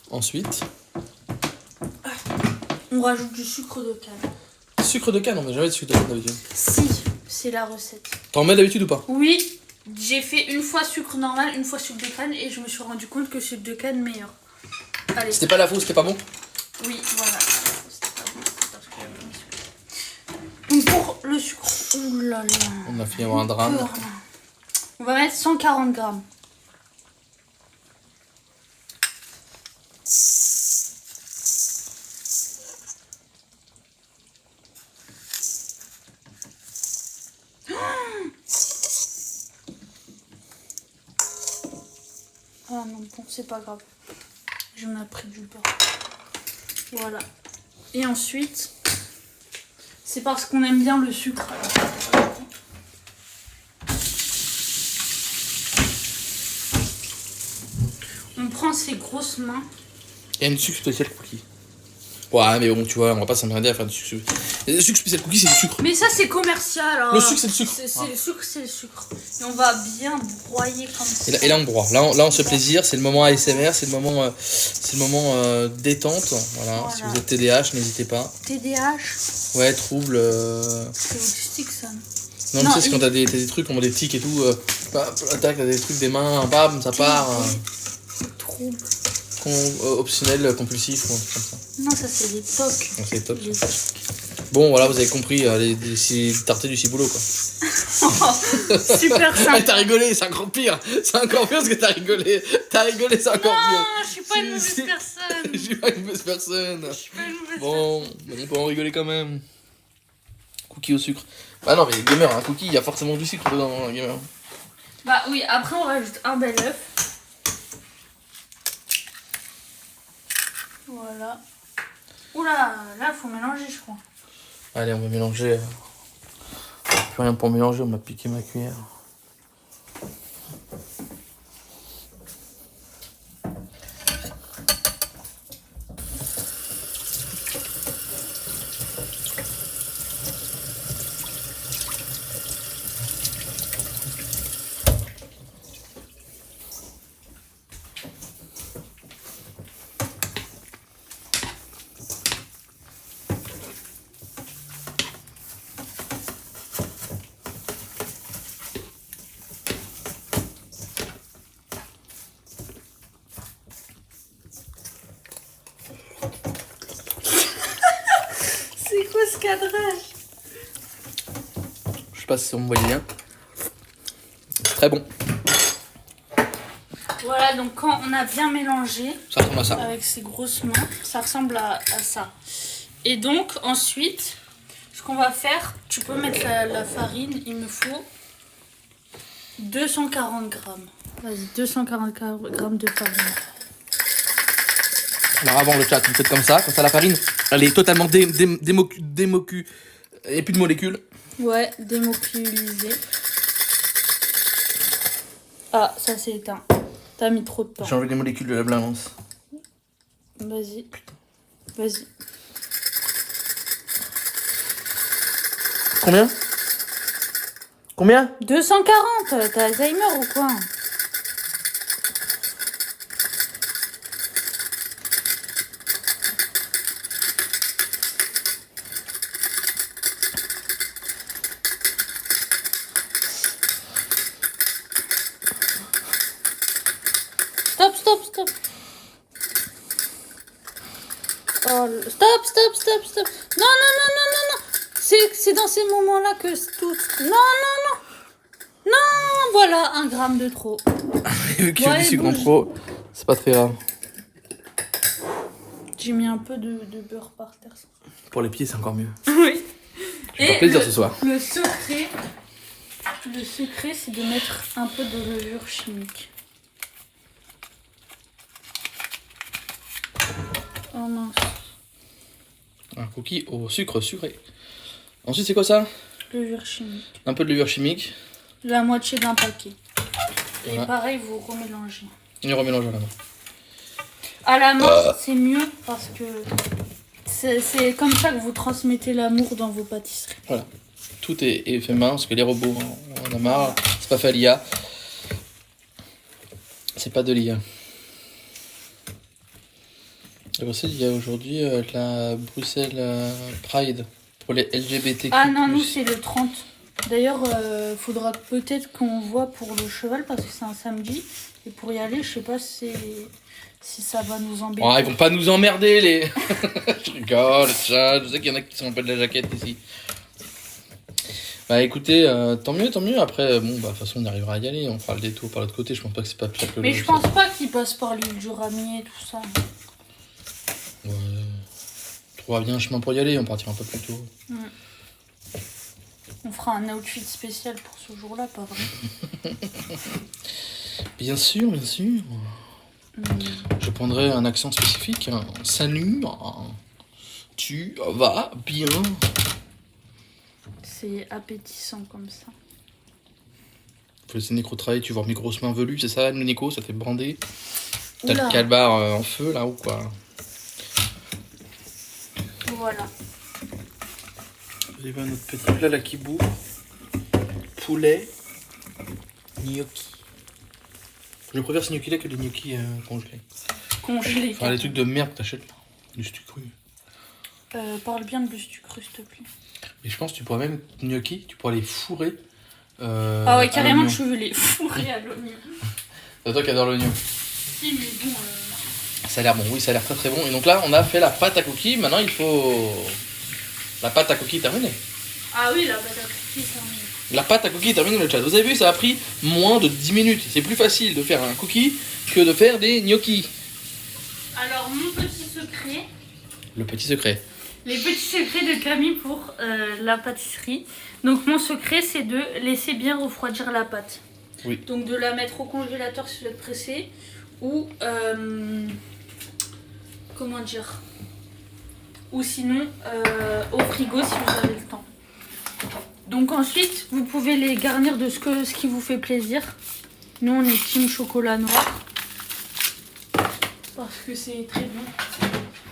Ensuite, on rajoute du sucre de canne. sucre de canne. On n'a jamais de sucre de canne d'habitude. Si, c'est la recette. T'en mets d'habitude ou pas? Oui, j'ai fait une fois sucre normal, une fois sucre de canne et je me suis rendu compte que sucre de canne meilleur. Allez, C'était pas la fausse, c'était pas bon? oui, voilà. C'était pas bon, parce que j'avais mis sucre. Donc pour le sucre, oulala. On a fini avoir un drame. Peur, là. On va mettre 140 grammes. Ah non, bon, c'est pas grave. J'en ai pris du beurre. Voilà. Et ensuite, c'est parce qu'on aime bien le sucre. On prend ses grosses mains. Il y a une sucre spécial cookie. Ouais, mais bon, tu vois, on va pas s'emmerder à faire du sucre. Le sucre spécial cookie, c'est du sucre. Mais ça, c'est commercial. Hein. Le sucre, c'est le sucre. C'est le sucre, c'est le sucre. Et on va bien broyer comme ça. Et là, on broie. Là, on se fait plaisir. C'est le moment ASMR, c'est le moment détente. Voilà. Si vous êtes TDAH, n'hésitez pas. TDAH, Ouais, trouble. c'est autistique ça. Non, Non, tu sais, c'est quand t'as des trucs, comme des tics et tout. Tac, t'as des trucs des mains, bam, ça part. Trouble. Optionnel, compulsif ou un truc comme ça. Non, ça c'est les tocs. Donc, c'est top. Les Bon, voilà, vous avez compris, les tartés du ciboulot, quoi. Super Ah, sympa. t'as rigolé, c'est encore pire. C'est encore pire parce que t'as rigolé. T'as rigolé, c'est encore Non, pire. je suis pas une mauvaise Si. personne. Je suis pas une mauvaise personne. Je suis pas une mauvaise Bon, on peut en rigoler quand même. Cookie au sucre. Bah non, mais gamer, un cookie, il y a forcément du sucre dedans, un gamer. Bah oui, après on rajoute un bel œuf. Voilà. Oula, là faut mélanger je crois. Allez, on va mélanger. Plus rien pour mélanger, on m'a piqué ma cuillère. faux cadrage. Je sais pas si on me voit bien. Très bon. Voilà, donc quand on a bien mélangé Ça ressemble à ça. avec ses grosses mains, ça ressemble à ça. Et donc ensuite, ce qu'on va faire, tu peux mettre la farine, il me faut 240 grammes. Vas-y, 240 grammes de farine. Alors avant le chat, vous faites comme ça la farine, elle est totalement démocu. Il n'y a plus de molécules. Ouais, démoculisé. Ah, ça s'est éteint. T'as mis trop de temps. J'ai enlevé les molécules de la balance. Vas-y. Vas-y. Combien 240. T'as Alzheimer ou quoi? Stop. Oh, stop. Non. C'est dans ces moments-là que tout... Non, voilà, 1 gramme de trop. Vu que je suis sucre en trop, c'est pas très grave. J'ai mis un peu de beurre par terre. Pour les pieds, c'est encore mieux. Oui. Je vais faire plaisir ce soir. Le secret, c'est de mettre un peu de levure chimique. Oh mince. Un cookie au sucre sucré. Ensuite, c'est quoi ça? Levure chimique. Un peu de levure chimique. La moitié d'un paquet. Et Voilà. pareil, vous remélangez. On y remélange à la main. À la main, c'est mieux parce que c'est comme ça que vous transmettez l'amour dans vos pâtisseries. Voilà. Tout est fait main parce que les robots, on en a marre. C'est pas fait à l'IA. C'est pas de l'IA. Et pour ça, il y a aujourd'hui la Bruxelles Pride pour les LGBTQ+. Ah non, nous c'est le 30. D'ailleurs, faudra peut-être qu'on voit pour le cheval parce que c'est un samedi. Et pour y aller, je sais pas si ça va nous embêter. Oh, ils vont pas nous emmerder les... Je rigole, chat. Je sais qu'il y en a qui sont un peu de la jaquette ici. Bah écoutez, tant mieux. Après, bon, bah de toute façon, on arrivera à y aller. On fera le détour par l'autre côté. Je pense pas que c'est pas pire que Mais je pense pas qu'il passe par l'île du Ramier et tout ça. Ouais. On trouvera bien un chemin pour y aller. On partira un peu plus tôt. On fera un outfit spécial pour ce jour-là, pas vrai? Bien sûr. Je prendrai un accent spécifique. Salut. Tu vas bien. C'est appétissant comme ça. Faut laisser Nico travailler, tu vois mes grosses mains velues, c'est ça, Nico? Ça fait brander. T'as Oula. le calbar en feu là ou quoi? Voilà. Vous avez notre petit plat là qui bouffe. Poulet. Gnocchi. Je préfère ces gnocchis là que les gnocchis congelés. Congelé. Enfin les trucs de merde que t'achètes là. Du steak cru. Parle bien de bustu cru, s'il te plaît. Mais je pense que tu pourrais même gnocchi, tu pourrais les fourrer. Ah ouais, carrément, à je veux les fourrer à l'oignon. C'est toi qui adore l'oignon. Si, mais bon. Ça a l'air bon, oui, ça a l'air très très bon. Et donc là, on a fait la pâte à cookies. Maintenant, il faut. La pâte à cookies terminée. Ah oui, la pâte à cookies, ça remet. La pâte à cookies terminée, le chat. Vous avez vu, ça a pris moins de 10 minutes. C'est plus facile de faire un cookie que de faire des gnocchis. Alors, mon petit secret. Le petit secret. Les petits secrets de Camille pour la pâtisserie. Donc, mon secret, c'est de laisser bien refroidir la pâte. Oui. Donc, de la mettre au congélateur si vous êtes pressé. Ou. Comment dire? Ou sinon, au frigo si vous avez le temps. Donc, ensuite, vous pouvez les garnir de ce qui vous fait plaisir. Nous, on est team chocolat noir. Parce que c'est très bon.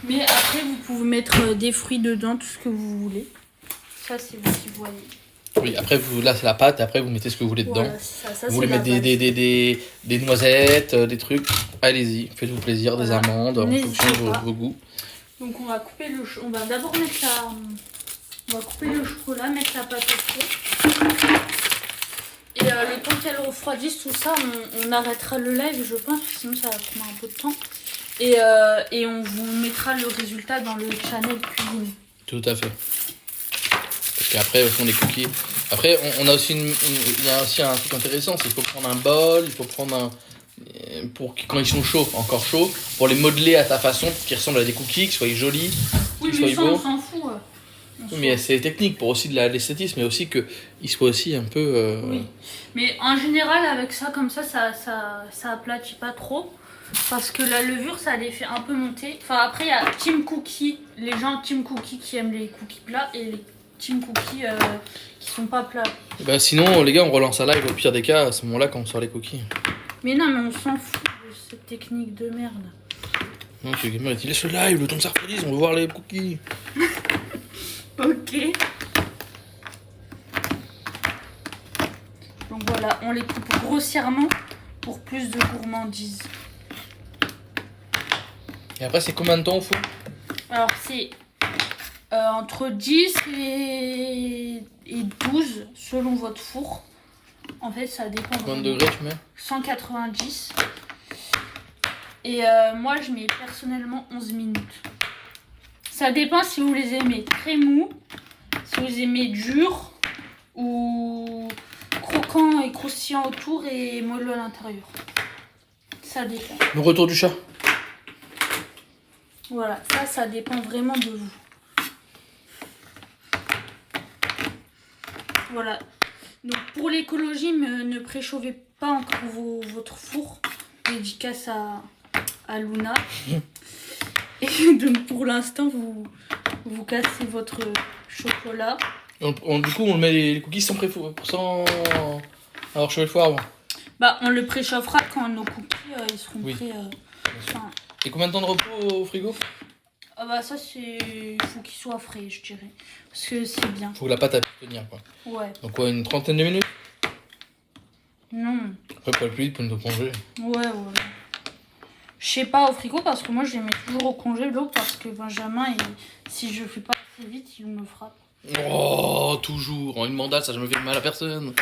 Mais après, vous pouvez mettre des fruits dedans, tout ce que vous voulez. Ça, c'est vous qui voyez. Oui, après, vous, là, c'est la pâte. Après, vous mettez ce que vous voulez dedans. Voilà, ça, Vous voulez mettre des noisettes, des trucs. Allez-y, faites-vous plaisir, des Voilà. amandes, en N'hésitez fonction de pas. vos goûts. Donc, on va couper on va d'abord mettre on va couper le chocolat, mettre la pâte au four. Et le temps qu'elle refroidisse tout ça, on arrêtera le live, je pense, sinon ça va prendre un peu de temps. Et on vous mettra le résultat dans le channel cuisine. Tout à fait. Parce qu'après, au fond, les cookies... Après, on a aussi il y a aussi un truc intéressant, c'est qu'il faut prendre un bol, il faut prendre pour quand ils sont chauds, encore chauds, pour les modeler à ta façon, pour qu'ils ressemblent à des cookies, qu'ils soient jolis, Oui, qu'ils mais soient ça, beaux. on s'en fout. Oui, mais c'est technique pour aussi de l'esthétisme, mais aussi qu'ils soient aussi un peu... Oui. Mais en général, avec ça, comme ça aplatit pas trop. Parce que la levure, ça les fait un peu monter. Enfin, après, il y a Team Cookie, les gens Team Cookie qui aiment les cookies plats et les Team Cookie qui sont pas plats. Bah sinon, les gars, on relance un live au pire des cas, à ce moment-là, quand on sort les cookies. Mais non, mais on s'en fout de cette technique de merde. Non, le gamer, il dit laisse le live, le temps que ça refroidisse, on veut voir les cookies. Ok. Donc voilà, on les coupe grossièrement pour plus de gourmandise. Et après, c'est combien de temps au four? Alors c'est entre 10 et 12 selon votre four. En fait, ça dépend. Combien de degrés tu mets? 190. Et moi, je mets personnellement 11 minutes. Ça dépend si vous les aimez très mous, si vous aimez dur ou croquant et croustillant autour et moelleux à l'intérieur. Ça dépend. Le retour du chat. Voilà, ça dépend vraiment de vous. Voilà. Donc pour l'écologie, ne préchauffez pas encore votre four. Dédicace à Luna. Et donc pour l'instant, vous cassez votre chocolat. Du coup, on met les cookies sans avoir chauffé le four avant. Bah, on le préchauffera quand nos cookies ils seront prêts. Enfin, et combien de temps de repos au frigo? ah bah ça il faut qu'il soit frais, je dirais. Parce que c'est bien. Faut que la pâte elle puisse tenir quoi. Ouais. Donc quoi, une trentaine de minutes? Non. Après pour aller plus vite pour nous congé. Ouais. Je sais pas au frigo parce que moi je les mets toujours au congé l'eau parce que Benjamin, si je fais pas assez vite, il me frappe. Oh, toujours. Une mandale, ça je me fait mal à personne.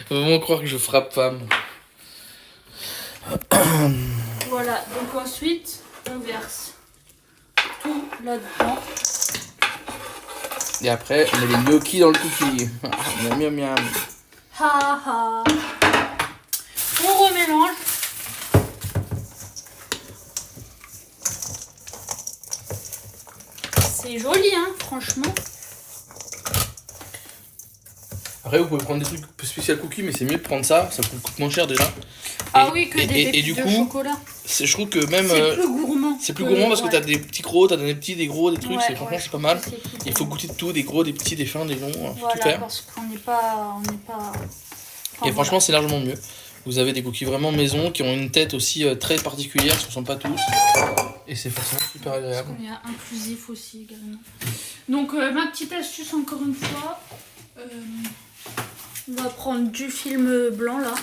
Faut vraiment croire que je frappe femme. Voilà, donc ensuite, on verse tout là-dedans. Et après, on met les gnocchis dans le cookie. Miam, miam, miam. Ha. On remélange. C'est joli, hein, franchement. Après, vous pouvez prendre des trucs spécial cookies, mais c'est mieux de prendre ça coûte moins cher déjà. Ah oui, que des pépites du de coup, chocolat. Je trouve que même. C'est plus gourmand. C'est plus gourmand parce que t'as des petits gros, t'as des petits, des gros, des trucs, franchement c'est pas mal. C'est Il faut goûter de tout, des gros, des petits, des fins, des longs, faut tout voilà, faire. parce qu'on n'est pas. Et franchement, c'est largement mieux. Vous avez des cookies vraiment maison qui ont une tête aussi très particulière, ce ne sont pas tous. Et c'est forcément super agréable. Il y a inclusif aussi également. Donc, ma petite astuce, encore une fois, on va prendre du film blanc là.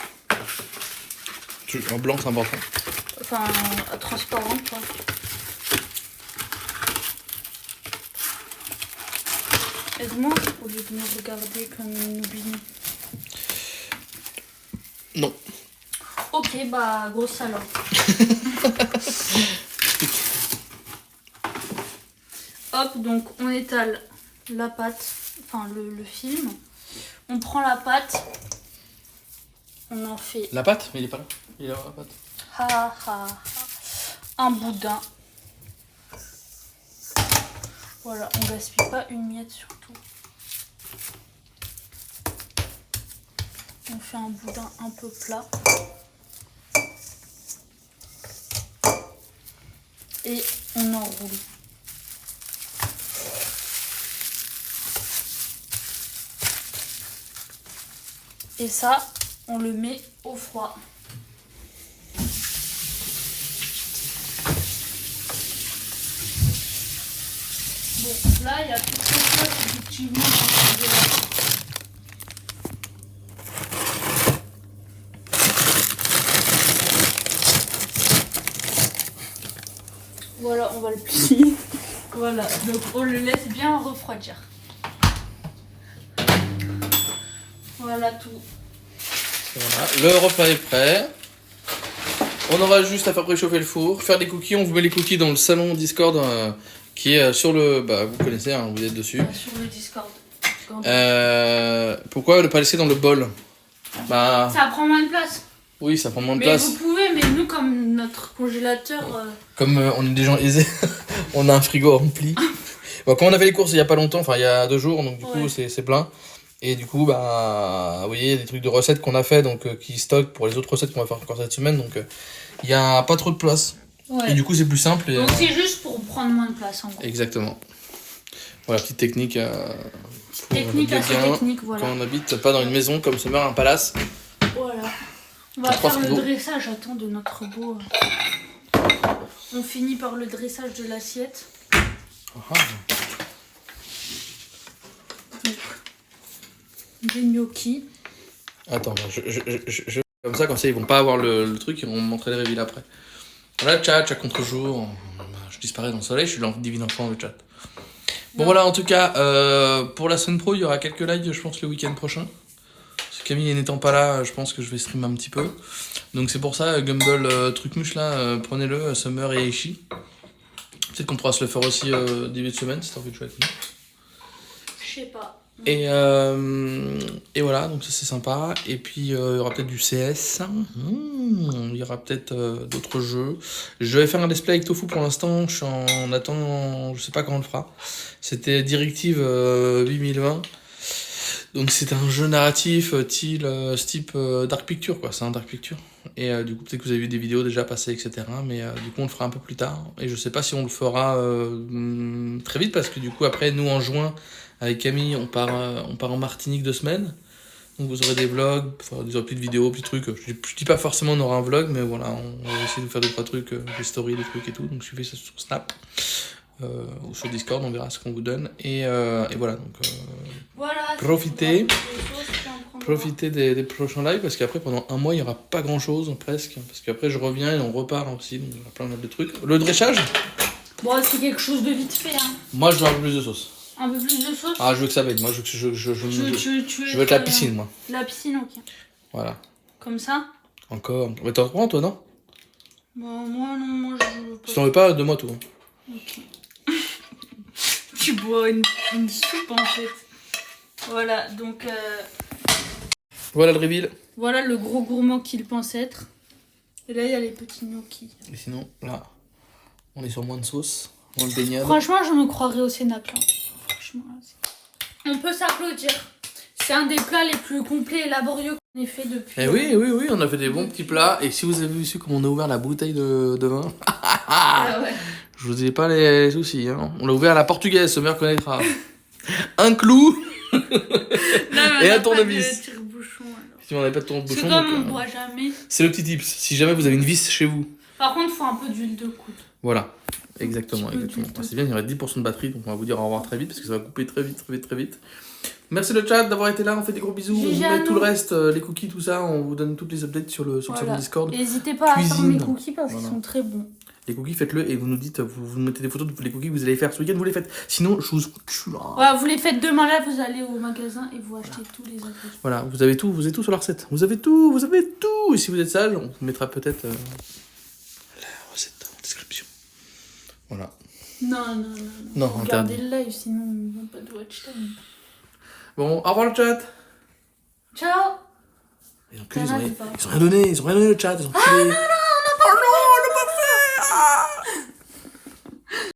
En blanc, c'est important. Enfin, transparent quoi. Aide-moi au lieu de me regarder comme une bine. Non. Ok, bah, grosse salade. Hop, donc on étale la pâte, enfin le film. On prend la pâte, on en fait. La pâte? Il est pas là. Il est là, la pâte. Un boudin. Voilà, on gaspille pas une miette surtout. On fait un boudin un peu plat. Et on enroule. Et ça, on le met au froid. Bon, là, il y a toutes ces choses effectivement. Voilà, on va le plier. Voilà, donc on le laisse bien refroidir. Voilà tout. Voilà, le repas est prêt. On aura juste à faire préchauffer le four, faire des cookies. On vous met les cookies dans le salon Discord qui est sur le... Bah, vous connaissez, hein, vous êtes dessus. Sur le Discord. Pourquoi ne pas laisser dans le bol? Bah... Ça prend moins de place. Oui, ça prend moins de Mais place. vous pouvez, mais nous, comme notre congélateur... Comme on est des gens aisés, on a un frigo rempli. Bon, quand on a fait les courses il y a pas longtemps, enfin il y a 2 jours, donc du coup c'est plein. Et du coup, bah, vous voyez, des trucs de recettes qu'on a fait, donc qui stockent pour les autres recettes qu'on va faire encore cette semaine, donc il y a pas trop de place. Ouais. Et du coup, c'est plus simple. Et, donc c'est juste pour prendre moins de place en gros. Exactement. Voilà, petite technique. Technique assez technique, voilà. Quand on habite pas dans une maison comme Summer, un palace. Voilà. On va faire le dressage, attends, de notre beau. On finit par le dressage de l'assiette. Des gnocchis. Attends, je comme ça ils vont pas avoir le truc, ils vont me montrer les reveals après. Voilà, chat contre-jour. Je disparais dans le soleil, je suis le divin enfant, le chat. Bon, voilà, en tout cas, pour la semaine pro, il y aura quelques lives, je pense, le week-end prochain. Parce que Camille n'étant pas là, je pense que je vais streamer un petit peu. Donc c'est pour ça, Gumball Trucmuche là, prenez-le, Summer et Aishi. Peut-être qu'on pourra se le faire aussi début de semaine, si t'as envie de jouer avec nous. Je sais pas. Et voilà, donc ça c'est sympa. Et puis il y aura peut-être du CS. Il y aura peut-être d'autres jeux. Je vais faire un display avec Tofu pour l'instant. Je suis en attendant, je sais pas quand on le fera. C'était Directive 8020. Donc c'est un jeu narratif type Dark Picture, quoi. C'est un Dark Picture. Et du coup, peut-être que vous avez vu des vidéos déjà passées, etc. Mais du coup, on le fera un peu plus tard. Et je sais pas si on le fera très vite, parce que du coup, après, nous, en juin, avec Camille, on part en Martinique 2 semaines. Donc vous aurez des vlogs, vous aurez plus de vidéos, plus de trucs. Je dis pas forcément on aura un vlog, mais voilà, on va essayer de faire 2-3 trucs, des stories, des trucs et tout. Donc suivez ça sur Snap ou sur Discord, on verra ce qu'on vous donne. Et voilà, donc voilà, profitez des prochains lives, parce qu'après pendant un mois il n'y aura pas grand chose presque. Parce qu'après je reviens et on repart aussi, donc il y aura plein de trucs. Le dressage, bon, c'est quelque chose de vite fait. Hein. Moi je veux un peu plus de sauce. Un peu plus de sauce? Ah, je veux que ça baigne. Moi, je veux être la piscine, moi. La piscine, ok. Voilà. Comme ça? Encore. Mais t'en prends, toi, non? Bon, moi, non, moi, je veux pas. Si t'en veux pas, donne-moi tout. Ok. Tu bois une soupe, en fait. Voilà, donc... Voilà le reveal. Voilà le gros gourmand qu'il pense être. Et là, il y a les petits gnocchis. Et sinon, là, on est sur moins de sauce, moins de baignade. Franchement, je me croirais au Cénacle. Franchement, on peut s'applaudir. C'est un des plats les plus complets et laborieux qu'on ait fait depuis. Eh oui, on a fait des bons petits plats. Et si vous avez vu comment on a ouvert la bouteille de vin, Ah ouais. je vous dis pas les soucis. Hein. On l'a ouvert à la portugaise, ce mère connaîtra. Un clou et un tournevis. Si on n'avait pas de tournevis, c'est comme on boit jamais. C'est le petit tips. Si jamais vous avez une vis chez vous. Par contre, il faut un peu d'huile de coude. Voilà. Exactement. C'est bien, il y aurait 10% de batterie, donc on va vous dire au revoir très vite, parce que ça va couper très vite. Merci le chat d'avoir été là, on fait des gros bisous, on vous met tout le reste, les cookies, tout ça, on vous donne toutes les updates sur le serveur Discord. N'hésitez pas à faire mes cookies parce qu'ils sont très bons. Les cookies, faites-le et vous nous dites, vous mettez des photos de les cookies que vous allez faire ce week-end, vous les faites. Sinon, je vous cul là. Ouais, vous les faites demain là, vous allez au magasin et vous achetez tous les ingrédients. Voilà, vous avez tout sur la recette. Vous avez tout. Et si vous êtes sage, on vous mettra peut-être la recette en description. Voilà. Non, regardez le live, sinon on va pas de watch time. Bon, au revoir le chat. Ciao. Ils ont rien donné le chat, ils ont tué.